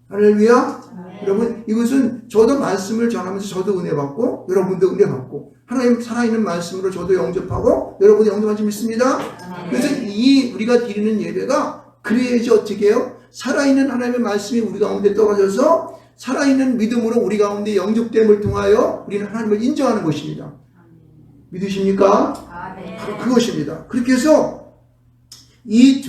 Speaker 1: 할렐루야. 여러분, 이것은 저도 말씀을 전하면서 저도 은혜 받고 여러분도 은혜 받고 하나님 살아있는 말씀으로 저도 영접하고 여러분이 영접하지 믿습니다. 그래서 우리가 드리는 예배가 그래야지 어떻게 해요? 살아있는 하나님의 말씀이 우리 가운데 떨어져서 살아있는 믿음으로 우리 가운데 영접됨을 통하여 우리는 하나님을 인정하는 것입니다. 믿으십니까? 바로 그것입니다. 그렇게 해서 이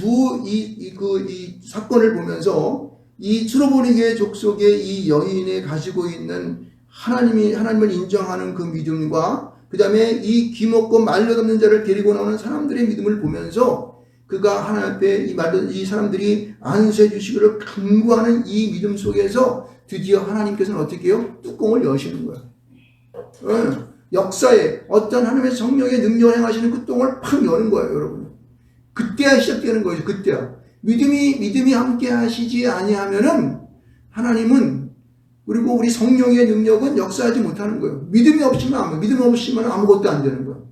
Speaker 1: 사건을 보면서 이 수로보니게 족속의 이 여인이 가지고 있는 하나님을 인정하는 그 믿음과 그 다음에 이 귀먹고 말려 없는 자를 데리고 나오는 사람들의 믿음을 보면서 그가 하나님 앞에 이 사람들이 안수해 주시기를 간구하는 이 믿음 속에서 드디어 하나님께서는 어떻게 해요? 뚜껑을 여시는 거예요. 역사에 어떤 하나님의 성령의 능력을 행하시는 그 뚜껑을 팍 여는 거예요, 여러분. 그때야 시작되는 거예요, 그때야. 믿음이 함께 하시지 아니하면은 하나님은 그리고 우리 성령의 능력은 역사하지 못하는 거예요. 믿음이 없으면 아무것도 안 되는 거예요.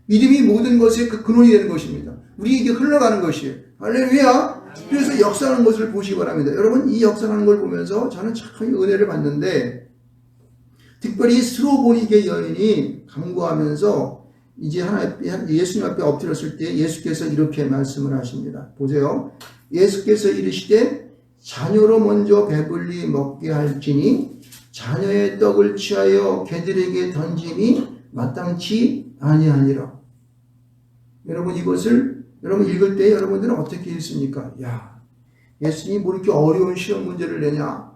Speaker 1: 믿음이 모든 것의 그 근원이 되는 것입니다. 우리에게 흘러가는 것이에요. 할렐루야. 그래서 역사하는 것을 보시기 바랍니다. 여러분, 이 역사하는 걸 보면서 저는 참 은혜를 받는데 특별히 스로보니게 여인이 간구하면서 이제 예수님 앞에 엎드렸을 때 예수께서 이렇게 말씀을 하십니다. 보세요. 예수께서 이르시되 자녀로 먼저 배불리 먹게 할지니 자녀의 떡을 취하여 개들에게 던짐이 마땅치 아니하니라. 여러분, 이것을 여러분 읽을 때 여러분들은 어떻게 읽습니까? 야, 예수님이 뭐 이렇게 어려운 시험 문제를 내냐?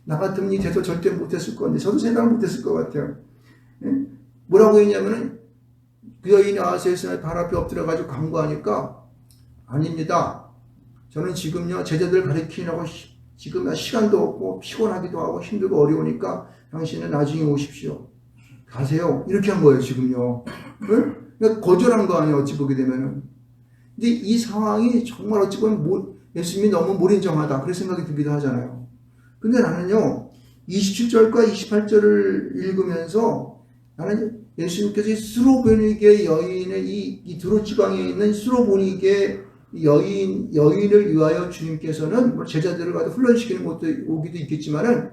Speaker 1: 나 같으면 이 대도 절대 못했을 건데 저도 생각을 못했을 것 같아요. 뭐라고 했냐면은 그 여인이 나와서 예수님 발 앞에 엎드려가지고 간구하니까 아닙니다. 저는 지금요 제자들 가르치느라고 지금 시간도 없고 피곤하기도 하고 힘들고 어려우니까 당신은 나중에 오십시오. 가세요. 이렇게 한 거예요 지금요. 그러니까 거절한 거 아니에요 어찌 보게 되면은. 근데 이 상황이 정말 어찌 보면 예수님이 너무 몰인정하다 그런 생각이 들기도 하잖아요. 근데 나는요 27절과 28절을 읽으면서 나는 예수님께서 스로보니게 여인의 이 두로 지방에 있는 스로보니게 여인을 위하여 주님께서는 제자들을 가도 훈련시키는 것도 오기도 있겠지만은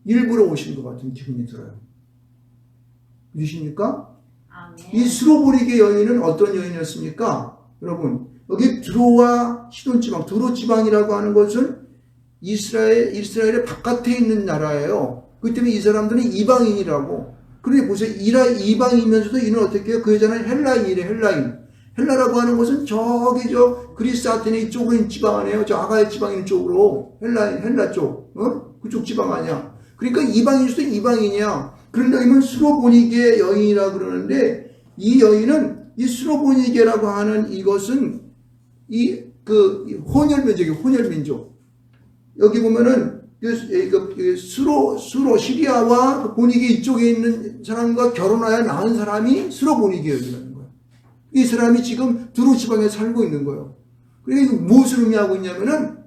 Speaker 1: 일부러 오신 것 같은 기분이 들어요. 믿으십니까? 이 수로보니게 여인은 어떤 여인이었습니까? 여러분, 여기 두로와 시돈 지방, 두로 지방이라고 하는 것은 이스라엘의 바깥에 있는 나라예요. 그렇기 때문에 이 사람들은 이방인이라고. 그런데 보세요. 이방인이면서도 이는 어떻게 해요? 그 여자는 헬라인이래, 헬라인. 헬라라고 하는 것은 그리스 아테네 이쪽으로 있는 지방 아니에요? 저 아가야 지방 있는 쪽으로. 헬라 쪽. 그쪽 지방 아니야. 그러니까 이방인일 수도 이방인이야. 그런데 여기는 수로보니게 여인이라고 그러는데, 이 여인은 이 수로보니게라고 하는 이것은 혼혈민족이에요. 혼혈민족. 여기 보면은 시리아와 보니게 이쪽에 있는 사람과 결혼하여 낳은 사람이 수로보니게여인이라는 거예요. 이 사람이 지금 두로 지방에 살고 있는 거예요. 그러니까 무엇을 의미하고 있냐면은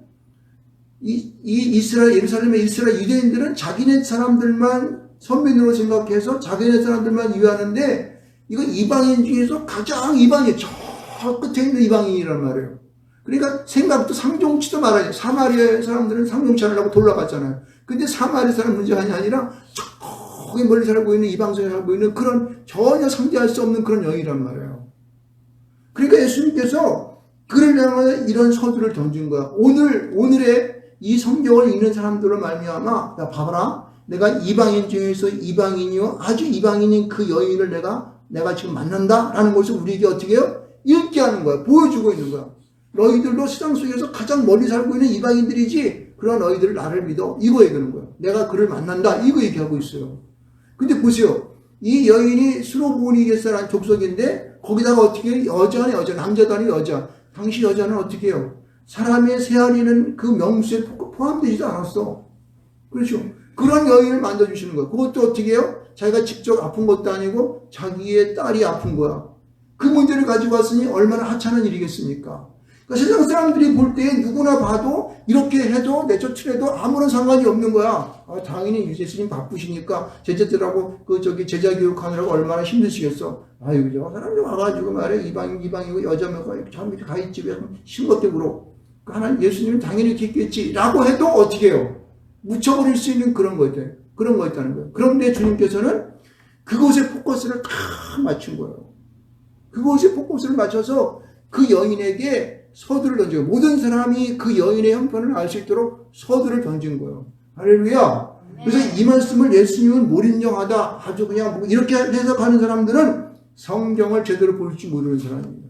Speaker 1: 예루살렘의 이스라엘 유대인들은 자기네 사람들만 선민으로 생각해서 자기네 사람들만 위하는데, 이거 이방인 중에서 가장 이방인, 저 끝에 있는 이방인이란 말이에요. 그러니까 생각도 상종치도 말아요. 사마리아 사람들은 상종치 하려고 돌아갔잖아요. 근데 사마리아 사람 문제가 아니라 저기 멀리 살고 있는 이방성에 살고 있는 그런 전혀 상대할 수 없는 그런 여인이란 말이에요. 그러니까 예수님께서 그를 향해 이런 서두를 던진 거야. 오늘의 이 성경을 읽는 사람들을 말미암아, 야 봐봐라, 내가 이방인 중에서 이방인이요 아주 이방인인 그 여인을 내가 지금 만난다라는 것을 우리에게 어떻게 해요? 읽게 하는 거야. 보여주고 있는 거야. 너희들도 세상 속에서 가장 멀리 살고 있는 이방인들이지, 그런 너희들을 나를 믿어. 이거 얘기하는 거야. 내가 그를 만난다. 이거 얘기하고 있어요. 근데 보세요. 이 여인이 수로보니게 사람 족속인데, 거기다가 어떻게 해요? 여자네, 여자. 남자도 아니고 여자. 당시 여자는 어떻게 해요? 사람의 세아리는 그 명수에 포함되지도 않았어. 그렇죠? 그런 여인을 만들어주시는 거예요. 그것도 어떻게 해요? 자기가 직접 아픈 것도 아니고 자기의 딸이 아픈 거야. 그 문제를 가지고 왔으니 얼마나 하찮은 일이겠습니까? 그러니까 세상 사람들이 볼 때 누구나 봐도 이렇게 해도 내쫓으래도 아무런 상관이 없는 거야. 당연히 예수님 바쁘시니까 제자들하고 제자 교육하느라고 얼마나 힘드시겠어. 아유, 저 사람들 와가지고 말해 이방이고 여자면 참 가있집에 싱겁게 물어. 하나님 예수님은 당연히 이렇게 했겠지라고 해도 어떻게 해요? 묻혀버릴 수 있는 그런 거 있다는 거예요. 그런데 주님께서는 그곳에 포커스를 다 맞춘 거예요. 그곳에 포커스를 맞춰서 그 여인에게 서두를 던지고, 모든 사람이 그 여인의 형편을 알 수 있도록 서두를 던진 거예요. 할렐루야. 그래서 이 말씀을 예수님은 몰인정하다, 아주 그냥 이렇게 해석하는 사람들은 성경을 제대로 볼 줄 모르는 사람입니다.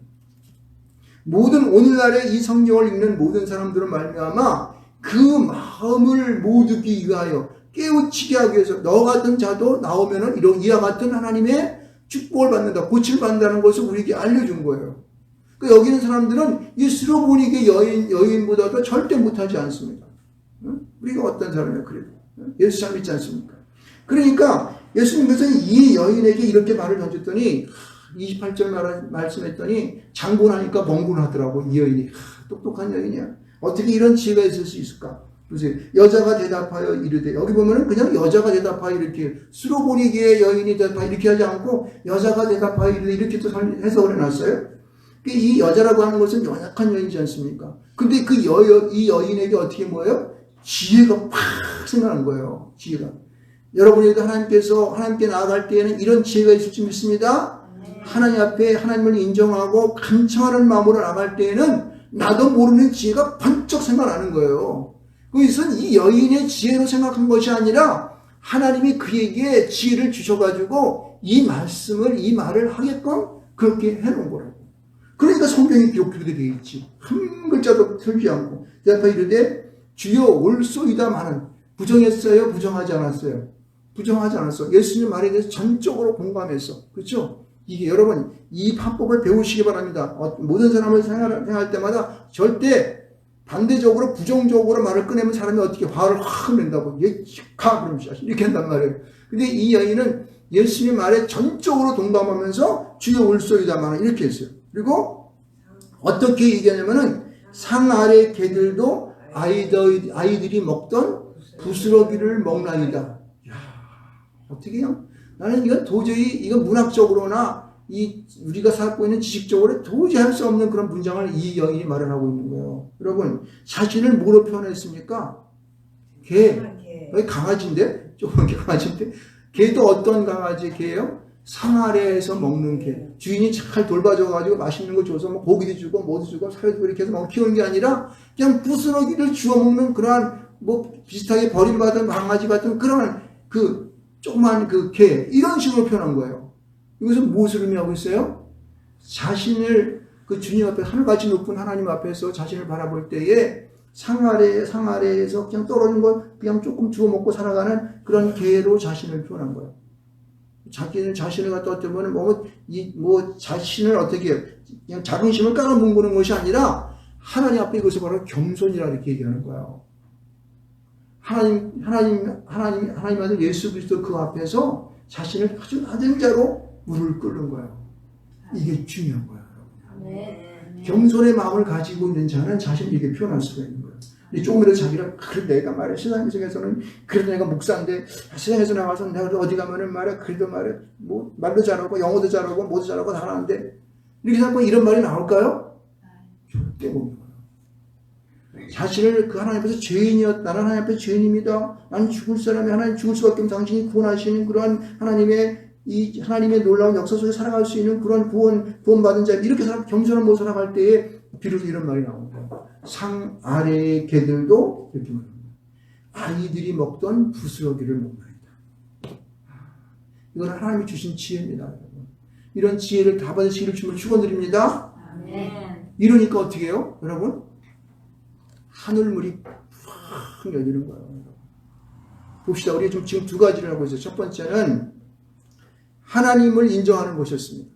Speaker 1: 오늘날에 이 성경을 읽는 모든 사람들은 말미암아 그 마음을 못 듣기 위하여 깨우치게 하기 위해서 너 같은 자도 나오면은 이와 같은 하나님의 축복을 받는다, 고침을 받는다는 것을 우리에게 알려준 거예요. 그러니까 여기 있는 사람들은 이 수로보니게 여인보다도 절대 못하지 않습니다. 우리가 어떤 사람이에요? 그래도 예수 잘 믿지 않습니까? 그러니까 예수님께서는 이 여인에게 이렇게 말을 던졌더니 28절 말씀했더니 장군하니까 멍군하더라고. 이 여인이 똑똑한 여인이야. 어떻게 이런 지혜가 있을 수 있을까? 보세요. 여자가 대답하여 이르되, 여기 보면은 그냥 여자가 대답하여 이렇게, 수로보니게 여인이 대답하여 이렇게 하지 않고 여자가 대답하여 이르되 이렇게 또 해석을 해놨어요. 이 여자라고 하는 것은 연약한 여인이지 않습니까? 근데 이 여인에게 어떻게 뭐예요? 지혜가 팍 생각난 거예요. 지혜가. 여러분에게도 하나님께 나아갈 때에는 이런 지혜가 있을 줄 믿습니다. 하나님 앞에 하나님을 인정하고 간청하는 마음으로 나갈 때에는 나도 모르는 지혜가 번쩍 생각나는 거예요. 그것은 이 여인의 지혜로 생각한 것이 아니라 하나님이 그에게 지혜를 주셔가지고 이 말을 하게끔 그렇게 해놓은 거라고. 그러니까 성경이 기록되게 되어 있지. 한 글자도 틀지 않고. 대답하여 이르되 주여 올소이다마는, 부정했어요? 부정하지 않았어요? 부정하지 않았어. 예수님 말에 대해서 전적으로 공감했어. 그렇죠? 이게 여러분, 이 판법을 배우시기 바랍니다. 모든 사람을 생각할 때마다 절대 반대적으로 부정적으로 말을 꺼내면 사람이 어떻게 화를 확 낸다고. 그러면 이렇게 한단 말이에요. 근데 이 여인은 예수님 말에 전적으로 동감하면서 주여 올소이다마는 이렇게 했어요. 그리고 어떻게 얘기하냐면은 상 아래 개들도 아이들이 먹던 부스러기를 먹나이다. 야, 어떻게 해요? 나는 이건 도저히 이건 문학적으로나 우리가 갖고 있는 지식적으로 도저히 할 수 없는 그런 문장을 이 여인이 말을 하고 있는 거예요. 여러분, 자신을 뭐로 표현했습니까? 개. 여기 강아지인데? 조금 강아지인데? 개도 어떤 강아지 개예요? 상 아래에서 먹는 개. 주인이 잘 돌봐줘가지고 맛있는 거 줘서 뭐 고기도 주고 뭐도 주고 살도 주고 이렇게 해서 키우는 게 아니라 그냥 부스러기를 주워 먹는 그러한 뭐 비슷하게 버림받은 강아지 같은 그런 그 조그만 그 개. 이런 식으로 표현한 거예요. 이것은 무엇을 의미하고 있어요? 자신을 그 주님 앞에 하늘같이 높은 하나님 앞에서 자신을 바라볼 때에 상 아래에서 그냥 떨어진 걸 그냥 조금 주워 먹고 살아가는 그런 개로 자신을 표현한 거예요. 자신을 갖다 어떻게 보면 자신을 어떻게 그냥 자긍심을 깔아뭉그는 것이 아니라 하나님 앞에 이것을 바로 겸손이라 이렇게 얘기하는 거예요. 하나님 아들 예수 그리스도 그 앞에서 자신을 아주 낮은 자로 무릎을 꿇는 거예요. 이게 중요한 거예요. 겸손의 마음을 가지고 있는 자는 자신을 이렇게 표현할 수가 있는 거예요. 조금이라도 자기를, 그래도 내가 말해, 세상에서는, 그래도 내가 목사인데, 세상에서 나가서 내가 어디 가면은 말해, 그래도 말해, 뭐, 말도 잘하고, 영어도 잘하고, 뭐도 잘하고 다 하는데, 이렇게 자꾸 이런 말이 나올까요? 절대 못 나와요. 자신을 그 하나님 앞에서 나는 하나님 앞에 죄인입니다. 나는 죽을 사람이 하나님 죽을 수밖에 없는 당신이 구원하시는 그러한 하나님의 놀라운 역사 속에 살아갈 수 있는 그런 구원받은 자, 이렇게 겸손한 모습으로 살아갈 때에 비로소 이런 말이 나옵니다. 상 아래의 개들도 이렇게 말합니다. 아이들이 먹던 부스러기를 먹나이다. 이건 하나님이 주신 지혜입니다. 여러분. 이런 지혜를 다 받으시기를 주님을 축원드립니다. 이러니까 어떻게 해요? 여러분? 하늘물이 팍 열리는 거예요. 봅시다. 우리 지금 두 가지를 하고 있어요. 첫 번째는 하나님을 인정하는 것이었습니다.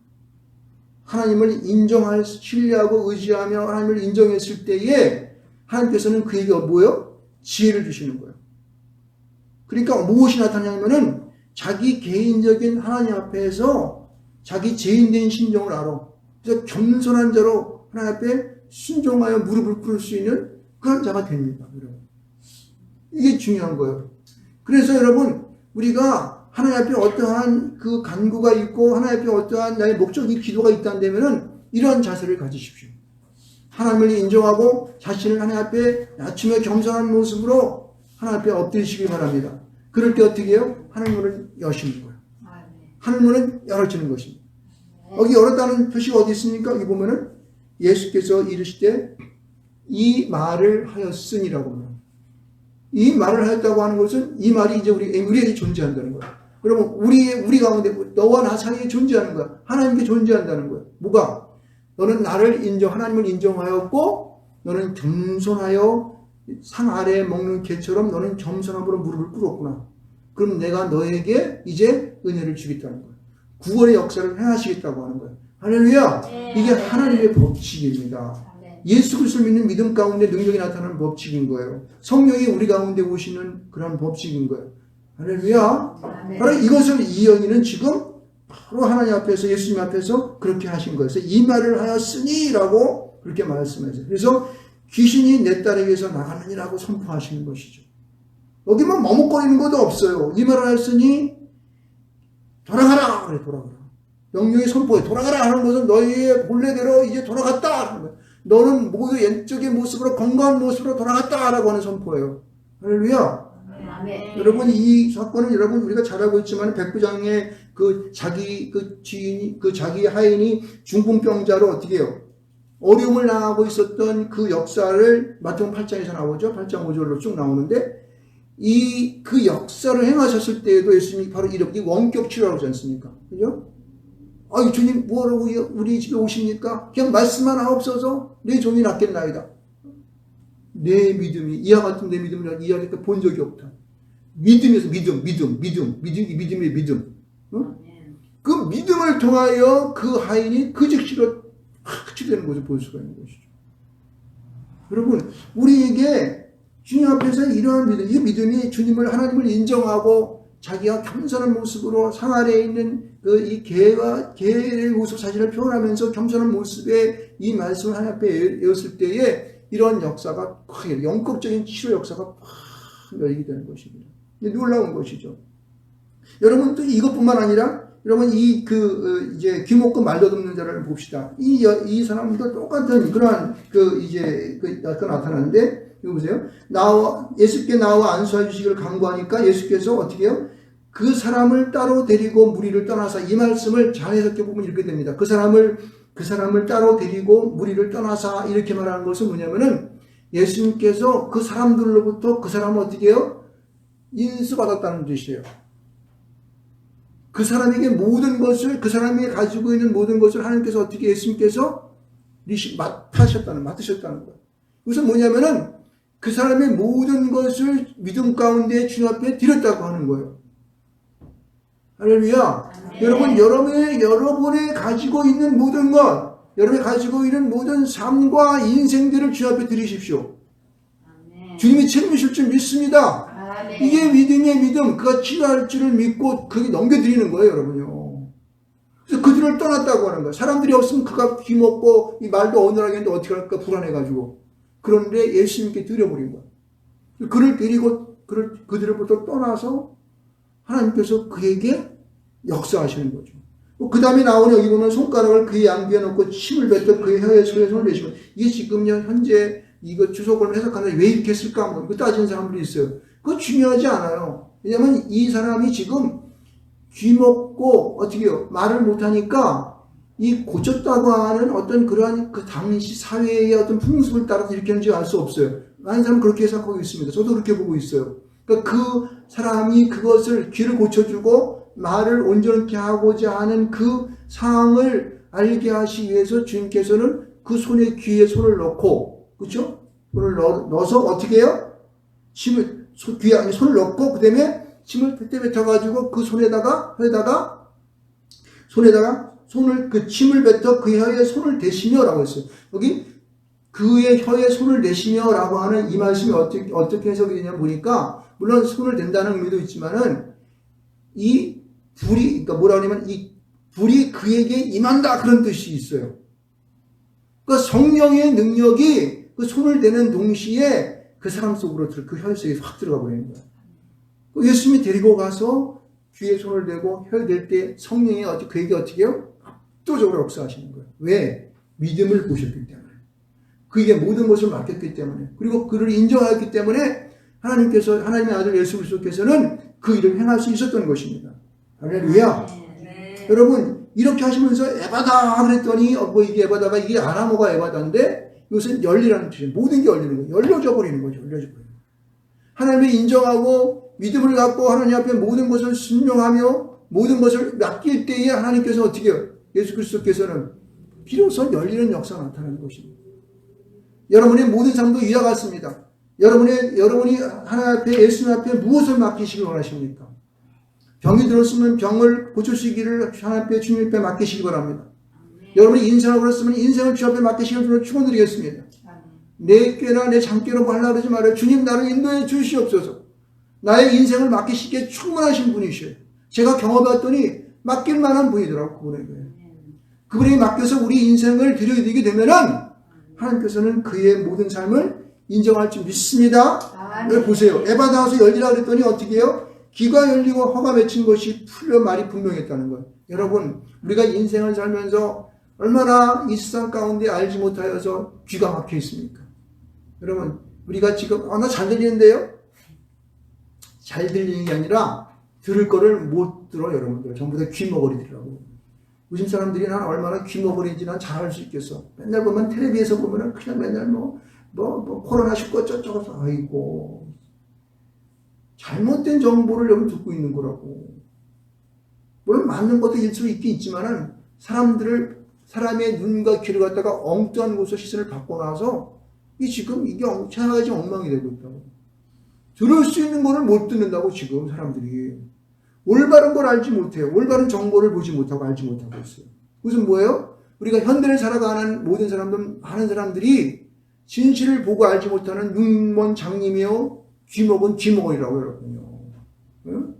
Speaker 1: 하나님을 신뢰하고 의지하며 하나님을 인정했을 때에 하나님께서는 그에게 뭐예요? 지혜를 주시는 거예요. 그러니까 무엇이 나타나냐면은 자기 개인적인 하나님 앞에서 자기 죄인된 심정을 알아. 그래서 겸손한 자로 하나님 앞에 순종하여 무릎을 꿇을 수 있는 그런 자가 됩니다. 여러분. 이게 중요한 거예요. 그래서 여러분, 우리가 하나님 앞에 어떠한 그 간구가 있고 하나님 앞에 어떠한 나의 목적이 기도가 있다면은 이러한 자세를 가지십시오. 하나님을 인정하고 자신을 하나님 앞에 낮추며 겸손한 모습으로 하나님 앞에 엎드리시기 바랍니다. 그럴 때 어떻게 해요? 하늘문을 여시는 거예요. 하늘문은 열어지는 것입니다. 여기 열었다는 표시가 어디 있습니까? 여기 보면은 예수께서 이르시되 이 말을 하였으니라고 합니다. 이 말을 하였다고 하는 것은 이 말이 이제 우리에게 존재한다는 거예요. 여러분, 우리 가운데 너와 나 사이에 존재하는 거야. 하나님께 존재한다는 거야. 뭐가? 너는 하나님을 인정하였고, 너는 겸손하여 상 아래에 먹는 개처럼 너는 겸손함으로 무릎을 꿇었구나. 그럼 내가 너에게 이제 은혜를 주겠다는 거야. 구원의 역사를 행하시겠다고 하는 거야. 할렐루야! 이게 하나님의 법칙입니다. 예수 그리스도를 믿는 믿음 가운데 능력이 나타나는 법칙인 거예요. 성령이 우리 가운데 오시는 그런 법칙인 거예요. 할렐루야. 바로 이것을 이 여인은 지금 바로 하나님 앞에서 예수님 앞에서 그렇게 하신 거예요. 그래서 이 말을 하였으니라고 그렇게 말씀하세요. 그래서 귀신이 내 딸에게서 나가느니라고 선포하시는 것이죠. 여기만 머뭇거리는 것도 없어요. 이 말을 하였으니 돌아가라. 그래, 돌아가라. 명령의 선포에 돌아가라 하는 것은 너희의 본래대로 이제 돌아갔다 하는 거예요. 너는 모두 옛적의 모습으로 건강한 모습으로 돌아갔다라고 하는 선포예요. 할렐루야. 여러분, 이 사건은 여러분 우리가 잘 알고 있지만 백부장의 자기 하인이 중풍병자로 어떻게 해요? 어려움을 당하고 있었던 그 역사를 마태복음 8장에서 나오죠. 8장 5절로 쭉 나오는데 그 역사를 행하셨을 때에도 예수님이 바로 이렇게 원격 치료라고 하지 않습니까? 그죠? 주님 뭐라고 우리 집에 오십니까? 그냥 말씀만 하옵소서 내 종이 낫겠나이다. 내 믿음이 이와 같은 내 믿음을 이해하니까 본 적이 없다. 믿음에서 믿음의 믿음. 어? 그 믿음을 통하여 그 하인이 그 즉시로 치료되는 것을 볼 수가 있는 것이죠. 여러분, 우리에게 주님 앞에서 이러한 믿음, 이 믿음이 하나님을 인정하고 자기가 겸손한 모습으로 상 아래에 있는 이 개의 모습 자신을 표현하면서 겸손한 모습에 이 말씀을 하나님 앞에 외웠을 때에 이런 역사가 영적인 치료 역사가 확 열리게 되는 것입니다. 놀라운 것이죠. 여러분 또 이것뿐만 아니라 여러분 이제 귀먹고 말도 듣는 자를 봅시다. 이 사람도 똑같은 그러한 나타나는데 이거 보세요. 예수께 나와 안수해 주시기를 간구하니까 예수께서 어떻게 해요? 그 사람을 따로 데리고 무리를 떠나서 이 말씀을 잘 해석해 보면 이렇게 됩니다. 그 사람을 따로 데리고 무리를 떠나서 이렇게 말하는 것은 뭐냐면은 예수님께서 그 사람들로부터 그 사람을 어떻게 해요? 인수받았다는 뜻이에요. 그 사람에게 모든 것을, 그 사람이 가지고 있는 모든 것을 하나님께서 어떻게 예수님께서 맡으셨다는 거예요. 그것은 뭐냐면은 그 사람의 모든 것을 믿음 가운데 주님 앞에 드렸다고 하는 거예요. 할렐루야.
Speaker 2: 네.
Speaker 1: 여러분, 여러분이 가지고 있는 모든 것, 여러분이 가지고 있는 모든 삶과 인생들을 주님 앞에 드리십시오. 주님이 책임지실 줄 믿습니다.
Speaker 2: 아멘.
Speaker 1: 이게 믿음의 믿음, 그가 치료할 줄을 믿고 그게 넘겨드리는 거예요, 여러분요. 그래서 그들을 떠났다고 하는 거예요. 사람들이 없으면 그가 귀먹고 이 말도 어눌하게 했는데 어떻게 할까 불안해가지고. 그런데 예수님께 드려버린 거예요. 그를 데리고 그들로부터 떠나서 하나님께서 그에게 역사하시는 거죠. 그 다음에 나오는 여기 보면 손가락을 그의 양귀에 넣고 침을 뱉어 그의 혀에 손을 내시고 이게 지금요 현재 이거 주석을 해석하는데 왜 이렇게 했을까 뭐 이거 따지는 사람들이 있어요. 그거 중요하지 않아요. 왜냐면 이 사람이 지금 귀먹고 어떻게 해요? 말을 못하니까 이 고쳤다고 하는 어떤 그러한 그 당시 사회의 어떤 풍습을 따라서 이렇게 하는지 알 수 없어요. 많은 사람은 그렇게 해석하고 있습니다. 저도 그렇게 보고 있어요. 그러니까 그 사람이 그것을 귀를 고쳐주고 말을 온전케 하고자 하는 그 상황을 알게 하시기 위해서 주님께서는 그 손에 귀에 손을 넣고, 그렇죠? 손을 넣어서 어떻게 해요? 귀에 안에 손을 넣고 그 다음에 침을 뱉어가지고 그 손에다가 그 침을 뱉어 그 혀에 손을 대시며라고 했어요. 여기 그의 혀에 손을 대시며라고 하는 이 말씀이 어떻게 해석이 되냐 보니까 물론 손을 댄다는 의미도 있지만은 이 불이 그러니까 뭐라 하냐면 이 불이 그에게 임한다 그런 뜻이 있어요. 그러니까 성령의 능력이 그 손을 대는 동시에 그 사람 속으로 그 혀 속에 확 들어가 버리는 거예요. 예수님이 데리고 가서 귀에 손을 대고 혀에 댈 때 성령이 그에게 어떻게 해요? 압도적으로 역사하시는 거예요. 왜? 믿음을 보셨기 때문에. 그에게 모든 것을 맡겼기 때문에. 그리고 그를 인정하였기 때문에 하나님의 아들 예수 그리스도께서는 그 일을 행할 수 있었던 것입니다. 할렐루야.
Speaker 2: 네.
Speaker 1: 여러분 이렇게 하시면서 에바다 그랬더니 이게 에바다가 이게 아람어가 에바다인데 이것은 열리라는 뜻이에요. 모든 게 열리는 거예요. 열려져 버리는 거죠. 하나님을 인정하고 믿음을 갖고 하나님 앞에 모든 것을 순종하며 모든 것을 맡길 때에 하나님께서 어떻게 해요? 예수 그리스도께서는 비로소 열리는 역사가 나타나는 것입니다. 여러분의 모든 삶도 이와 같습니다. 여러분이 하나님 앞에 예수님 앞에 무엇을 맡기시길 원하십니까? 병이 들었으면 병을 고쳐주시기를 하나님 앞에 주님 앞에 맡기시기 바랍니다. 여러분이 인생을 그랬으면 인생을 주 앞에 맡기시기를 축원드리겠습니다. 내 꾀나 내 장꾀로 뭐 하려고 그러지 말아요. 주님 나를 인도해 주시옵소서. 나의 인생을 맡기시기에 충분하신 분이셔요. 제가 경험해봤더니 맡길 만한 분이더라고 그분에게 맡겨서 우리 인생을 드려드리게 되면은 하나님께서는 그의 모든 삶을 인정할 줄 믿습니다. 여기 보세요. 에바다와서 열리라 그랬더니 어떻게 해요? 귀가 열리고 허가 맺힌 것이 풀려 말이 분명했다는 거예요. 여러분 우리가 인생을 살면서 얼마나 이 세상 가운데 알지 못하여서 귀가 막혀 있습니까? 여러분 우리가 지금 나 잘 들리는데요? 잘 들리는 게 아니라 들을 거를 못 들어. 여러분들 전부 다 귀머거리더라고. 요즘 사람들이 난 얼마나 귀머거리인지 난 잘 알 수 있겠어. 맨날 보면 텔레비에서 보면은 그냥 맨날 코로나 쉽고 어쩌고 아이고 잘못된 정보를 여기 듣고 있는 거라고. 물론 맞는 것도 일수 있긴 있지만은 사람의 눈과 귀를 갖다가 엉뚱한 곳에서 시선을 받고 나서 지금 이게 천하가지 엉망이 되고 있다고. 들을 수 있는 거를 못 듣는다고 지금 사람들이. 올바른 걸 알지 못해요. 올바른 정보를 보지 못하고 알지 못하고 있어요. 그것은 뭐예요? 우리가 현대를 살아가는 모든 많은 사람들이 진실을 보고 알지 못하는 눈먼 장님이요 귀먹은 귀머거리라고 여러분요. 응?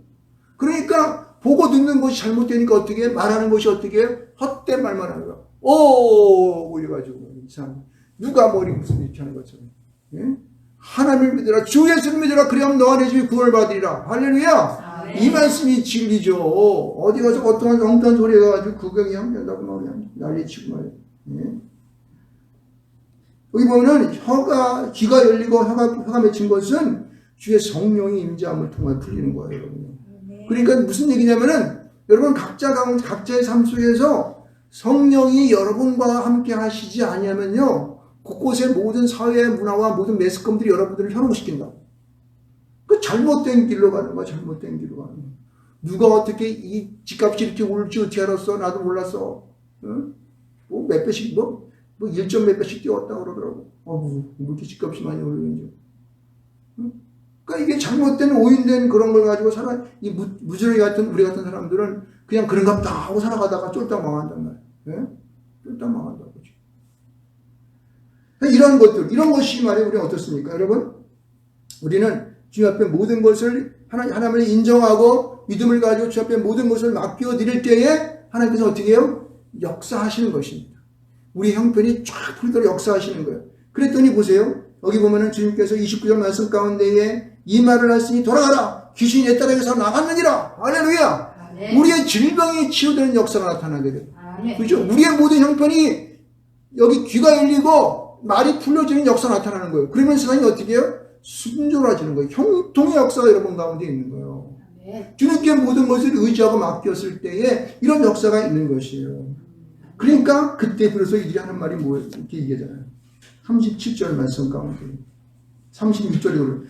Speaker 1: 그러니까 보고 듣는 것이 잘못되니까 어떻게 말하는 것이 어떻게 헛된 말만 하는 거야. 이래가지고 이상 누가 머리 무슨 이렇게 하는 것처럼. 예? 하나님을 믿으라 주 예수를 믿으라 그리하면 너와 내 집이 구원을 받으리라. 할렐루야. 이 말씀이 진리죠. 어디 가서 어떠한 엉뚱한 소리가 가지고 구경이 한다고 막 그냥 난리치고 말이에요. 예? 여기 보면은 귀가 열리고 혀가 맺힌 것은 주의 성령이 임재함을 통해 풀리는 거예요, 여러분. 그러니까 무슨 얘기냐면은 여러분 각자의 삶 속에서 성령이 여러분과 함께 하시지 아니하면요, 곳곳에 모든 사회 문화와 모든 매스컴들이 여러분들을 현혹시킨다. 그 잘못된 길로 가는 거야, 잘못된 길로 가는 거야. 누가 어떻게 이 집값이 이렇게 오를지 어떻게 알았어? 나도 몰랐어. 응? 뭐 몇 배씩, 뭐 1점 몇 배씩 뛰었다 그러더라고. 뭐 이렇게 집값이 많이 오르는지. 응? 그러니까 이게 잘못된 오인된 그런 걸 가지고 이 무지랭이 같은 우리 같은 사람들은 그냥 그런갑다 하고 살아가다가 쫄딱 망한단 말이야. 예? 쫄딱 망한다고. 이런 것들, 이런 것이 말이에요. 우리는 어떻습니까? 여러분? 우리는 주 앞에 모든 것을 하나님을 인정하고 믿음을 가지고 주 앞에 모든 것을 맡겨 드릴 때에 하나님께서 어떻게 해요? 역사하시는 것입니다. 우리 형편이 쫙 풀도록 역사하시는 거예요. 그랬더니 보세요. 여기 보면은 주님께서 29절 말씀 가운데에 이 말을 하시니 돌아가라. 귀신이 내 딸에게서 나갔느니라. 할렐루야. 아멘. 우리의 질병이 치유되는 역사가 나타나게 돼요. 그렇죠? 우리의 모든 형편이 여기 귀가 열리고 말이 풀려지는 역사가 나타나는 거예요. 그러면 세상이 어떻게 해요? 순조로워지는 거예요. 형통의 역사가 여러분 가운데 있는 거예요. 주님께 모든 것을 의지하고 맡겼을 때에 이런 역사가 있는 것이에요. 그러니까 그때 비로소 이들이 하는 말이 뭐예요? 이렇게 얘기하잖아요. 37절 말씀 가운데 36절에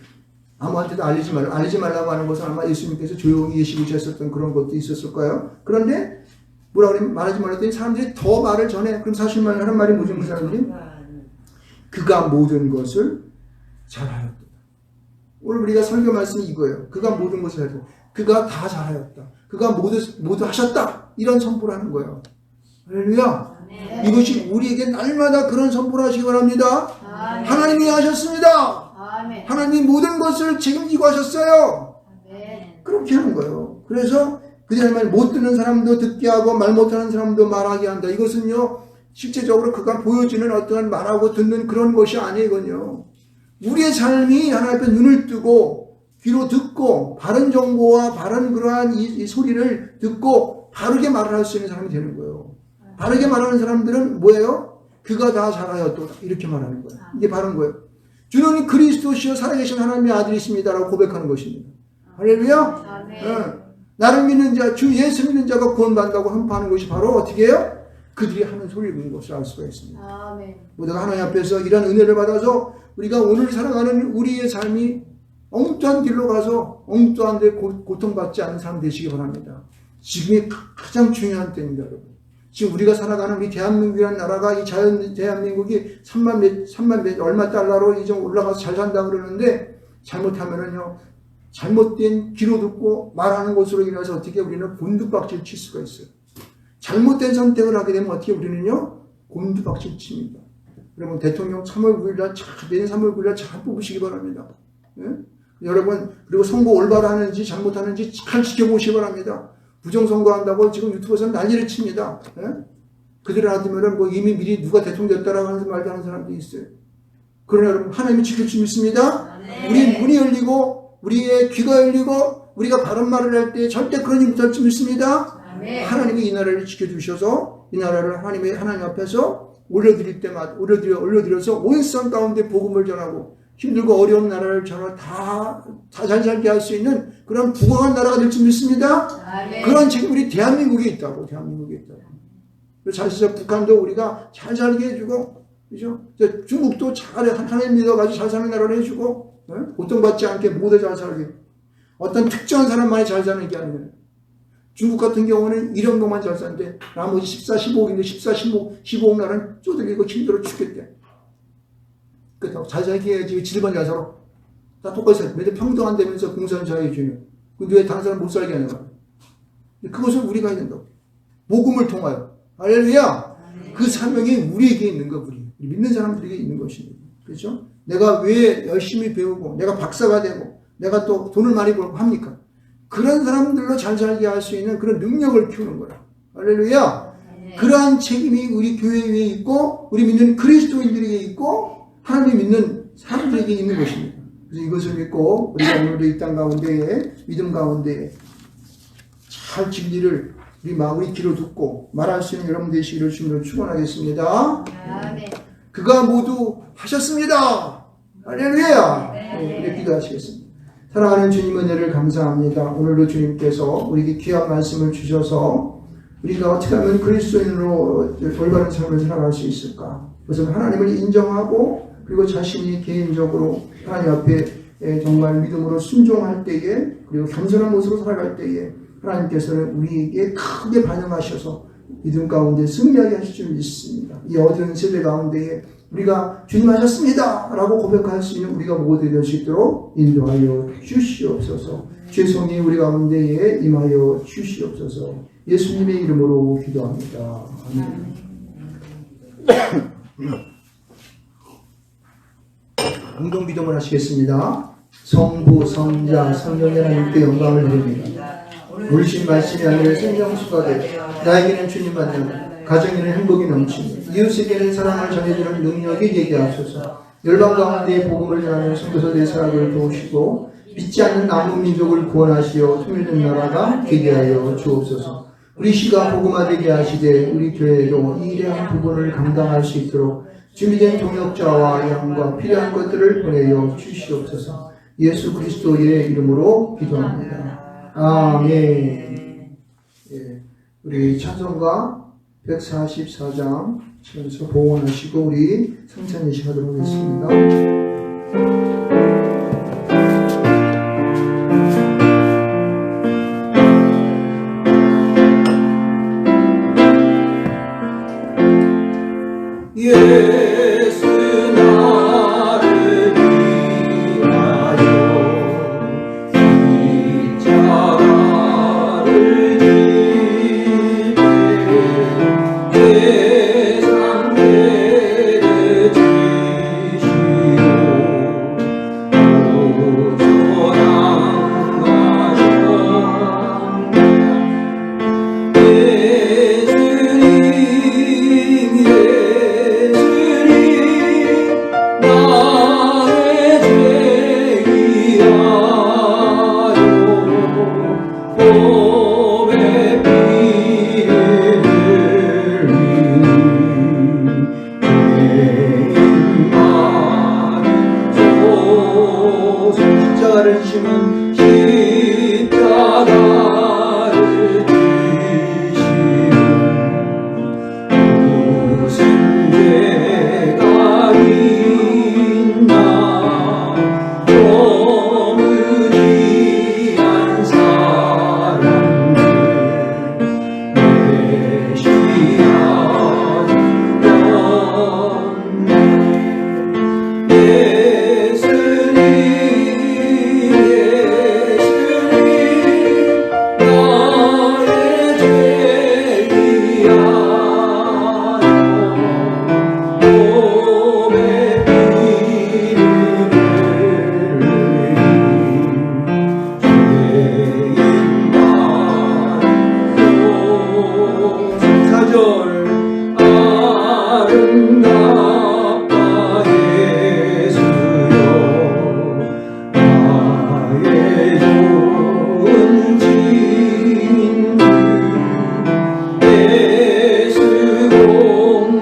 Speaker 1: 아무한테도 알리지 말라고 하는 것은 아마 예수님께서 조용히 예시구시했었던 그런 것도 있었을까요? 그런데 뭐라 그러면 말하지 말랬더니 사람들이 더 말을 전해. 그럼 사실 하는 말이 뭐죠? 그 사람들이? 그가 모든 것을 잘하였다. 오늘 우리가 설교 말씀이 이거예요. 그가 모든 것을 잘하였다. 그가 다 잘하였다. 그가 모두 하셨다. 이런 선포를 하는 거예요. 할렐루야. 이것이 우리에게 날마다 그런 선포를 하시기 바랍니다. 하나님이 하셨습니다. 하나님이 모든 것을 책임지고 하셨어요. 그렇게 하는 거예요. 그래서 그들의 말 못 듣는 사람도 듣게 하고 말 못하는 사람도 말하게 한다. 이것은요, 실제적으로 그가 보여주는 어떠한 말하고 듣는 그런 것이 아니거든요. 우리의 삶이 하나님 앞에 눈을 뜨고 귀로 듣고 바른 정보와 바른 그러한 이 소리를 듣고 바르게 말을 할 수 있는 사람이 되는 거예요. 바르게 말하는 사람들은 뭐예요? 그가 다 잘하였도다. 이렇게 말하는 거예요. 이게 바른 거예요. 주는 그리스도시요 살아계신 하나님의 아들이십니다라고 고백하는 것입니다. 할렐루야. 네. 나를 믿는 자, 주 예수 믿는 자가 구원받는다고 선포하는 것이 바로 어떻게 해요? 그들이 하는 소리를 듣는 것을 알 수가 있습니다. 아멘. 모두가 하나님 앞에서 이런 은혜를 받아서 우리가 오늘 살아가는 우리의 삶이 엉뚱한 길로 가서 엉뚱한 데 고통받지 않는 삶 되시기 바랍니다. 지금이 가장 중요한 때입니다, 여러분. 지금 우리가 살아가는 우리 대한민국이라는 나라가 이 대한민국이 3만 얼마 달러로 이제 올라가서 잘 산다 그러는데 잘못하면은요, 잘못된 귀로 듣고 말하는 것으로 인해서 어떻게 우리는 곤두박질 칠 수가 있어요. 잘못된 선택을 하게 되면 어떻게 우리는요, 곤두박질 칩니다. 여러분, 대통령 3월 9일날, 내년 3월 9일날 잘 뽑으시기 바랍니다. 예? 여러분, 그리고 선거 올바로 하는지 잘못하는지 잘 지켜보시기 바랍니다. 부정선거한다고 지금 유튜브에서 난리를 칩니다. 예? 그들을 놔두면은 뭐 이미 미리 누가 대통령 됐다라고 하는 말도 하는 사람도 있어요. 그러나 여러분, 하나님이 지킬 수 믿습니다. 우리 문이 열리고, 우리의 귀가 열리고, 우리가 바른 말을 할 때 절대 그런 일 못할 줄 믿습니다. 하나님이 이 나라를 지켜주셔서 이 나라를 하나님 앞에서 올려드려서 온 세상 가운데 복음을 전하고 힘들고 어려운 나라를 다 잘 살게 할 수 있는 그런 부강한 나라가 될 줄 믿습니다. 그런 책임이 우리 대한민국에 있다고. 사실 북한도 우리가 잘 살게 해주고, 그죠? 중국도 하나님 믿어가지고 잘 사는 나라를 해주고, 고통받지 않게 모두 잘 살게. 어떤 특정한 사람만이 잘 사는 게 아니에요. 중국 같은 경우는 1년도만 잘 사는데 나머지 14, 15억인데 14, 15억 나라는 쪼들리고 힘들어 죽겠대. 그렇다고 잘 살게 해야지 지들만 잘 살아. 다 똑같이 살아. 매일 평등한다면서 공산자유주의는. 근데 왜 다른 사람 못 살게 하는 거야? 그것은 우리가 해야 된다고. 복음을 통하여. 할렐루야. 그 사명이 우리에게 있는 거, 우리 믿는 사람들에게 있는 것입니다. 그렇죠? 내가 왜 열심히 배우고 내가 박사가 되고 내가 또 돈을 많이 벌고 합니까? 그런 사람들로 잘 살게 할 수 있는 그런 능력을 키우는 거야. 할렐루야. 그러한 책임이 우리 교회 위에 있고 우리 믿는 그리스도인들에게 있고 하나님 믿는 사람들에게 있는 것입니다. 그래서 이것을 믿고 우리가 오늘도 이 땅 가운데에 믿음 가운데 잘 진리를 우리 마음의 귀로 듣고 말할 수 있는 여러분 되시기를 주님으로 축원하겠습니다.
Speaker 2: 아멘.
Speaker 1: 그가 모두 하셨습니다. 할렐루야. 우리 기도하시겠습니다. 사랑하는 주님 은혜를 감사합니다. 오늘도 주님께서 우리에게 귀한 말씀을 주셔서 우리가 어떻게 하면 그리스도인으로 올바른 삶을 살아갈 수 있을까? 우선 하나님을 인정하고 그리고 자신이 개인적으로 하나님 앞에 정말 믿음으로 순종할 때에 그리고 겸손한 모습으로 살아갈 때에 하나님께서는 우리에게 크게 반응하셔서 믿음 가운데 승리하게 하실 줄 믿습니다. 이 어두운 세대 가운데에 우리가 주님 하셨습니다 라고 고백할 수 있는 우리가 모두 될 수 있도록 인도하여 주시옵소서. 죄송히 우리 가운데에 임하여 주시옵소서. 예수님의 이름으로 기도합니다. 아멘. 공동기도를 하시겠습니다. 성부, 성자, 성령의 하나님께 영광을 드립니다. 물신 말씀이 하늘 생명수가 되어 나에게는 주님 만남, 가정에는 행복이 넘치니 이웃에게는 사랑을 전해주는 능력이 되게 하소서. 열방 가운데 복음을 전하는 선교사들의 사역을 도우시고 믿지 않는 남은 민족을 구원하시어 통일된 나라가 되게 하여 주옵소서. 우리 시가 복음화되게 하시되 우리 교회도 이 일의 부분을 감당할 수 있도록 준비된 동역자와 양과 필요한 것들을 보내어 주시옵소서. 예수 그리스도의 이름으로 기도합니다. 아멘. 예, 우리 찬송가 144장 치면서 봉헌하시고 우리 성찬 예식하도록 하겠습니다.
Speaker 3: 예수 나를 위하여 십자가를 지게 세상죄를 지시고 오전한 십자가를 지시면 십자가를 지시면 무슨 죄가 있나 거무리한 사람들 메시아였네. 아름답다 예수여 나의 좋은 친구 예수 공로하리로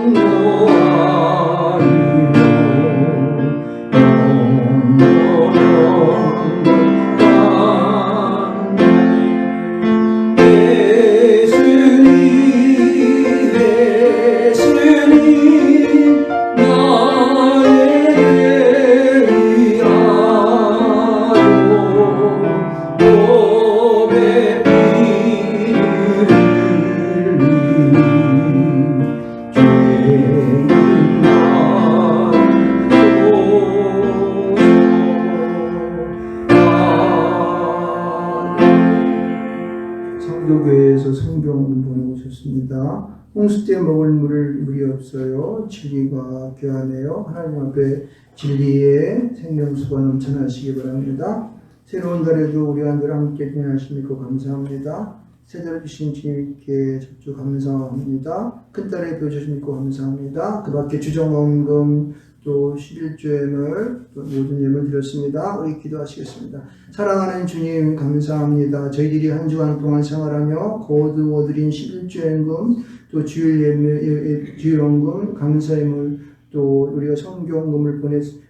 Speaker 3: 성도교회에서 성경 보내오셨습니다. 홍수 때 먹을 물이 없어요. 진리가 귀하네요. 하나님 앞에 진리의 생명수가 넘쳐나시기 바랍니다. 새로운 달에도 우리와 늘 함께 지내시니까 감사합니다. 새 달에 주신 주님께 접주 감사합니다. 큰 달에 펴주시니까 감사합니다. 그 밖에 주정원금 또 11조행을 또 모든 예물 드렸습니다. 우리 기도하시겠습니다. 사랑하는 주님 감사합니다. 저희들이 한 주간 동안 생활하며 거두어드린 11조행금 또 주일원금 감사예물 또 우리가 성경금을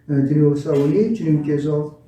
Speaker 3: 드리옵사오니 주님께서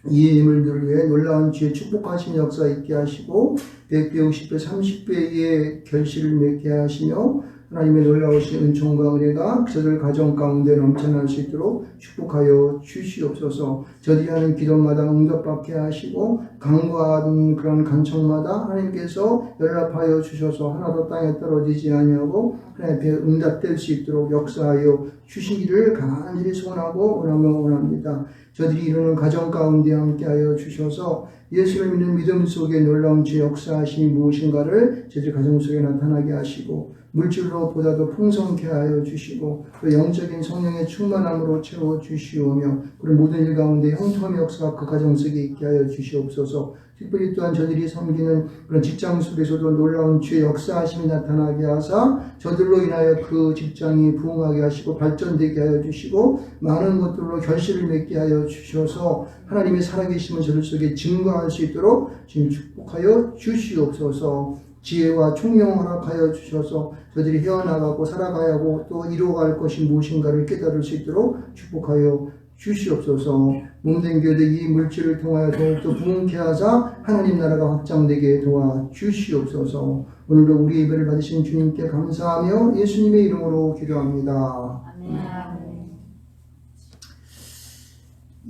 Speaker 3: 이 예물들을 위해 놀라운 주의 축복하신 역사 있게 하시고 100배, 50배, 30배의 결실을 맺게 하시며 하나님의 놀라우신 은총과 은혜가 저들 가정 가운데 넘쳐날 수 있도록 축복하여 주시옵소서. 저들이 하는 기도마다 응답받게 하시고 간구하는 그런 간청마다 하나님께서 연락하여 주셔서 하나도 땅에 떨어지지 아니하고 하나님 앞에 응답될 수 있도록 역사하여 주시기를 간절히 소원하고 원합니다. 저들이 이루는 가정 가운데 함께하여 주셔서 예수를 믿는 믿음 속에 놀라운 주의 역사하심이 무엇인가를 저들 가정 속에 나타나게 하시고 물질로 보다도 풍성케 하여 주시고 또 영적인 성령의 충만함으로 채워 주시오며 그런 모든 일 가운데 형통함의 역사가 그 가정 속에 있게 하여 주시옵소서. 특별히 또한 저들이 섬기는 그런 직장 속에서도 놀라운 주의 역사하심이 나타나게 하사 저들로 인하여 그 직장이 부흥하게 하시고 발전되게 하여 주시고 많은 것들로 결실을 맺게 하여 주셔서 하나님의 살아계심을 저들 속에 증거할 수 있도록 지금 축복하여 주시옵소서. 지혜와 총명을 허락하여 주셔서 저들이 헤어나가고 살아가야 하고 또 이루어갈 것이 무엇인가를 깨달을 수 있도록 축복하여 주시옵소서. 몸된 교회 이 물질을 통하여 더욱더 부흥케 하사 하나님 나라가 확장되게 도와주시옵소서. 오늘도 우리 예배를 받으신 주님께 감사하며 예수님의 이름으로 기도합니다.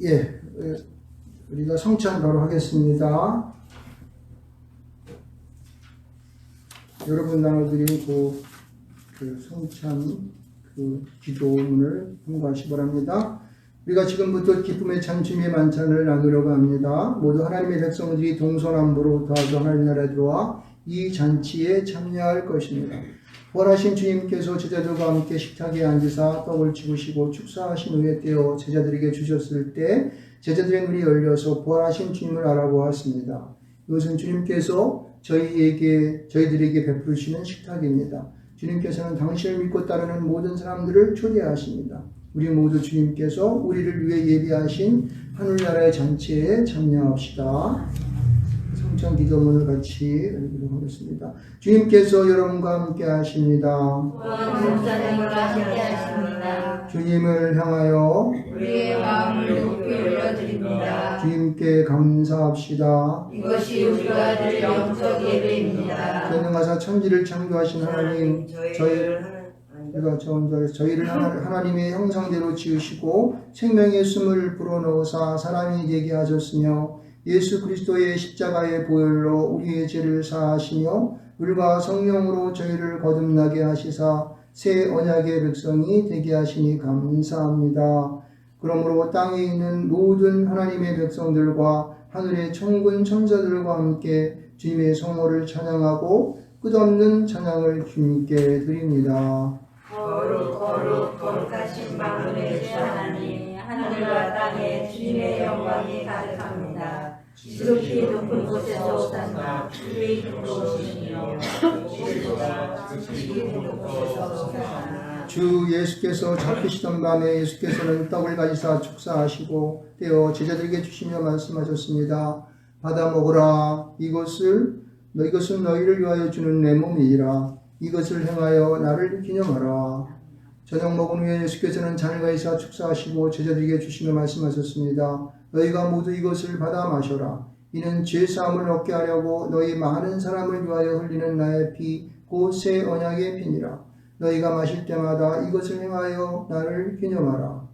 Speaker 3: 예, 우리가 성찬 바로 하겠습니다. 여러분 나눠드린 그 성찬 기도문을 통과하시 바랍니다. 우리가 지금부터 기쁨의 찬 주님의 만찬을 나누려고 합니다. 모두 하나님의 백성들이 동서남북으로 도와서 하나님 나라에 들어와 이 잔치에 참여할 것입니다. 부활하신 주님께서 제자들과 함께 식탁에 앉으사 떡을 집으시고 축사하신 후에 떼어 제자들에게 주셨을 때 제자들의 눈이 열려서 부활하신 주님을 알아보았습니다. 이것은 주님께서 저희들에게 베푸시는 식탁입니다. 주님께서는 당신을 믿고 따르는 모든 사람들을 초대하십니다. 우리 모두 주님께서 우리를 위해 예비하신 하늘나라의 잔치에 참여합시다. 성찬 기도문을 같이 읽도록 하겠습니다. 주님께서 여러분과 함께 하십니다. 주님을 향하여
Speaker 2: 우리의 마음을 높이 올려드립니다.
Speaker 3: 주님께 감사합시다.
Speaker 2: 이것이 우리가 드릴 영적 예배입니다.
Speaker 3: 전능하사 천지를 창조하신 하나님, 저희를 하나님의 형상대로 지으시고 생명의 숨을 불어넣으사 사람이 되게 하셨으며 예수 그리스도의 십자가의 보혈로 우리의 죄를 사하시며 물과 성령으로 저희를 거듭나게 하시사 새 언약의 백성이 되게 하시니 감사합니다. 그러므로 땅에 있는 모든 하나님의 백성들과 하늘의 천군 천사들과 함께 주님의 성호를 찬양하고 끝없는 찬양을 주님께 드립니다.
Speaker 2: 거룩하신 만군의 주 하나님, 하늘과 땅에 주님의 영광이 가득합니다. 지극히 높은 곳에서 오사나 주의 이름으로 오시며 지극히 높은 곳에서 오사나.
Speaker 3: 주 예수께서 잡히시던 밤에 예수께서는 떡을 가지사 축사하시고 떼어 제자들에게 주시며 말씀하셨습니다. 받아 먹으라. 이것은 너희를 위하여 주는 내 몸이니라. 이것을 행하여 나를 기념하라. 저녁 먹은 후에 예수께서는 잔을 가지사 축사하시고 제자들에게 주시며 말씀하셨습니다. 너희가 모두 이것을 받아 마셔라. 이는 죄사함을 얻게 하려고 너희 많은 사람을 위하여 흘리는 나의 피 곧 새 언약의 피니라. 너희가 마실 때마다 이것을 행하여 나를 기념하라.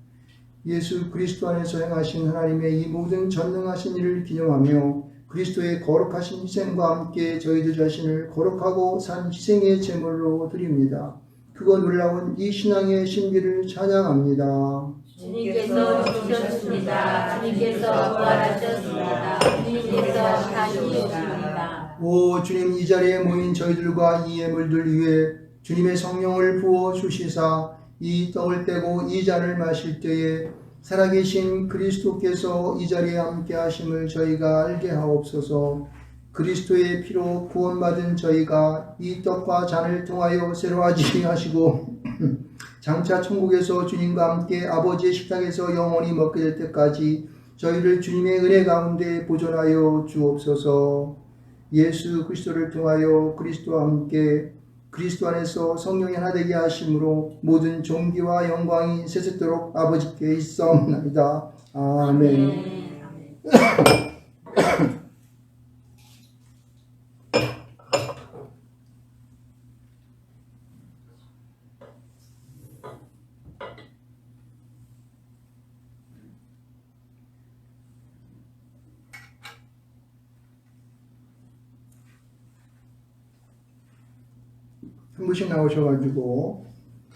Speaker 3: 예수 그리스도 안에서 행하신 하나님의 이 모든 전능하신 일을 기념하며 그리스도의 거룩하신 희생과 함께 저희들 자신을 거룩하고 산 희생의 제물로 드립니다. 그거 놀라운 이 신앙의 신비를 찬양합니다.
Speaker 2: 주님께서 죽으셨습니다. 주님께서 부활하셨습니다. 주님께서 다시 오십니다.
Speaker 3: 오 주님, 이 자리에 모인 저희들과 이 예물들 위해 주님의 성령을 부어 주시사 이 떡을 떼고 이 잔을 마실 때에 살아계신 그리스도께서 이 자리에 함께 하심을 저희가 알게 하옵소서. 그리스도의 피로 구원받은 저희가 이 떡과 잔을 통하여 새로워지게 하시고 장차 천국에서 주님과 함께 아버지의 식탁에서 영원히 먹게 될 때까지 저희를 주님의 은혜 가운데 보존하여 주옵소서. 예수 그리스도를 통하여 그리스도와 함께 그리스도 안에서 성령이 하나 되게 하심으로 모든 존귀와 영광이 세세토록 아버지께 있사옵나이다. 아멘. 한 분씩 나오셔가지고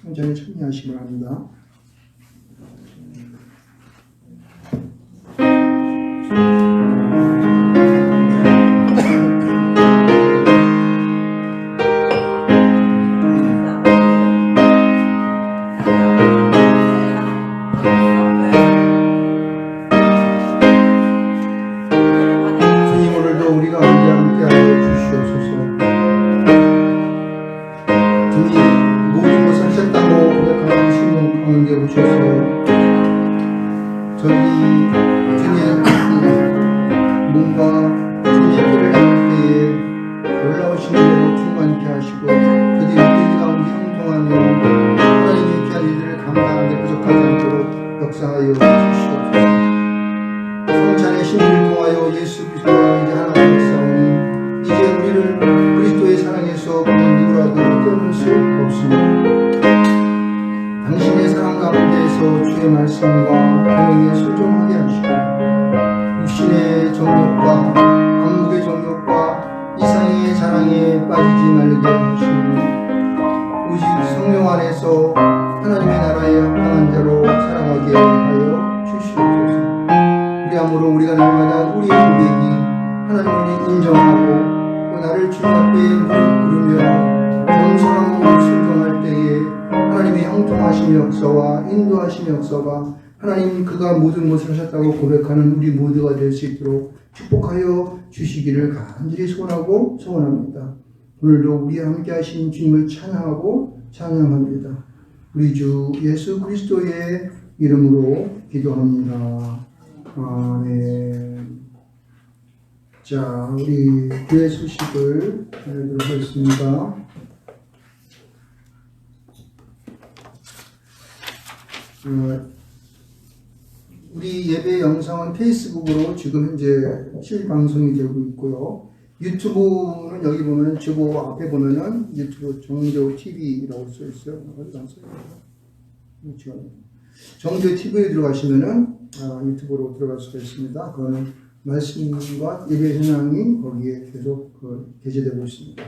Speaker 3: 천천히 참여하시기 바랍니다. 주님, 오늘도 우리가 함께하여 주시옵소서. 모든 것을 하셨다고 고백하는 신분 가운데 오셔서 저희 주님의 몸과 주님의 피를 나눌 때에 놀라우신 은혜로 충만케 하시고 저희 우리 가운데 형통하며 하나님의 귀한 일들을 감당하는데 부족하지 않도록 역사하여 주시옵소서. 성찬의 신비를 통하여 예수 그리스도와 이제 하나 되었사오니 이제 우리를 그리스도의 사랑에서 그 누구라도 끊을 수 없습니다. 당신의 사랑 가운데에서 주의 말씀과 계명에 순종하게 하시고 육신의 정욕과 안목의 정욕과 이상의 자랑에 빠지지 말게 하시고 오직 성령 안에서 하나님의 나라에 합당한 자로 살아가게 하여 주시옵소서. 그리함으로 우리가 날마다 우리의 고백이 하나님을 인정하고 또 나를 주님 앞에 무릎 꿇으며 겸손하고 순종할 때에 하나님의 형통하신 역사와 인도하신 역사가 하나님 그가 모든 것을 하셨다고 고백하는 우리 모두가 될 수 있도록 축복하여 주시기를 간절히 소원하고 소원합니다. 오늘도 우리와 함께 하신 주님을 찬양하고 찬양합니다. 우리 주 예수 그리스도의 이름으로 기도합니다. 아멘. 자, 우리 교회 소식을 전해드리도록 하겠습니다. 우리 예배 영상은 페이스북으로 지금 현재 실방송이 되고 있고요. 유튜브는 여기 보면 주보 앞에 보면은 유튜브 정조 TV라고 써 있어요. 어디 안 써요? 정조 TV에 들어가시면은 유튜브로 들어갈 수가 있습니다. 그거는 말씀과 예배 현황이 거기에 계속 게재되고 있습니다.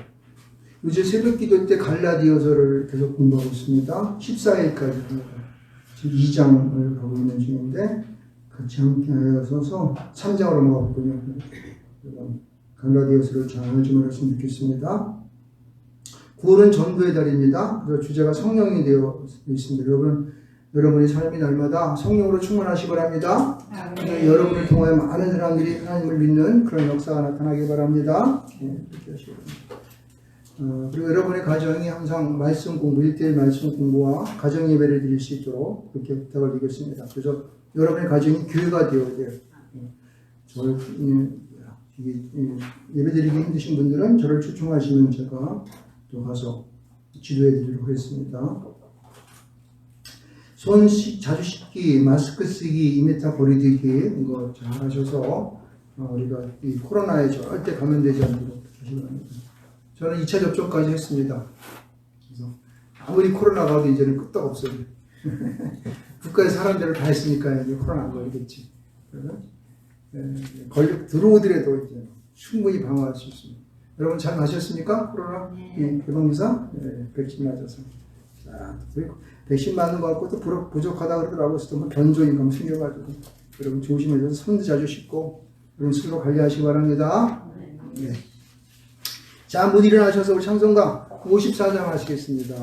Speaker 3: 요새 새벽 기도 때 갈라디아서를 계속 공부하고 있습니다. 14일까지 지금 2장을 가고 있는 중인데 같이 함께 하셔서 3장으로 넘어갔군요. 갈라디아서를 잘 좀 했으면 좋겠습니다. 9월은 전도의 달입니다. 그래서 주제가 성령이 되어 있습니다. 여러분의 삶이 날마다 성령으로 충만하시기 바랍니다. 여러분을 통하여 많은 사람들이 하나님을 믿는 그런 역사가 나타나기 바랍니다. 그렇게 하시기 바랍니다. 그리고 여러분의 가정이 항상 말씀 공부, 1대1 말씀 공부와 가정 예배를 드릴 수 있도록 그렇게 부탁을 드리겠습니다. 그래서 여러분의 가정이 교회가 되어야 돼요. 예배 드리기 힘드신 분들은 저를 초청하시면 제가 또 가서 지도해 드리도록 하겠습니다. 손 자주 씻기, 마스크 쓰기, 2m 거리두기 이거 잘 하셔서 우리가 이 코로나에 절대 감염되지 않도록 하시기 바랍니다. 저는 2차 접종까지 했습니다. 그래서 아무리 코로나가 와도 이제는 끄떡 없어요. 국가의 사람들을 다 했으니까 이제 코로나 안 걸리겠지. 들어오더라도 이제 충분히 방어할 수 있습니다. 여러분 잘 마셨습니까? 코로나 예방주사? 백신 맞아서. 자, 백신 맞는 거 갖고 또 부족하다 그러더라고요. 그래서 또 변종인가 생겨가지고 여러분 조심하셔서 손도 자주 씻고 여러분 스스로 관리하시기 바랍니다. 네. 자, 한번 일어나셔서 우리 찬송가 54장 하시겠습니다.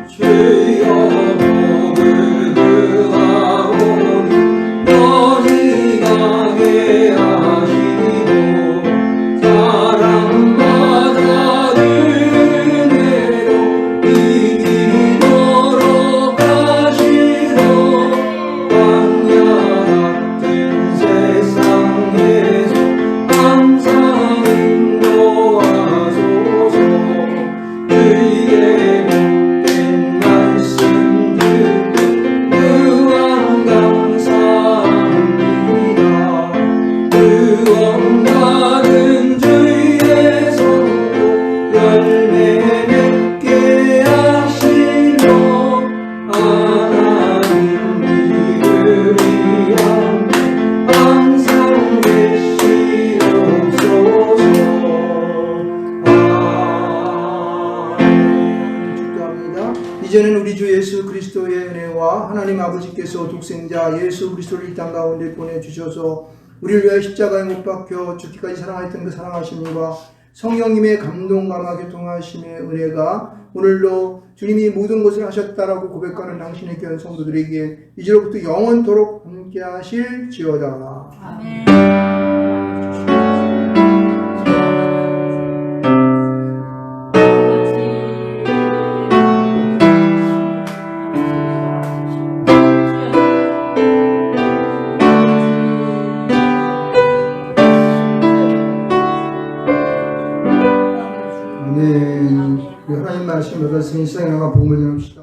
Speaker 4: 주여 복을 구하오
Speaker 3: 이제는 우리 주 예수 그리스도의 은혜와 하나님 아버지께서 독생자 예수 그리스도를 이 땅 가운데 보내주셔서 우리를 위하여 십자가에 못 박혀 죽기까지 사랑하였던 그 사랑하심과 성령님의 감동 감화 교통하심의 은혜가 오늘도 주님이 모든 것을 하셨다라고 고백하는 당신의 귀한 성도들에게 이제로부터 영원토록 함께 하실지어다.
Speaker 2: 아멘.
Speaker 3: 아멘. 하나님 말씀 받았으니 세상에 나가 복음을 전합시다.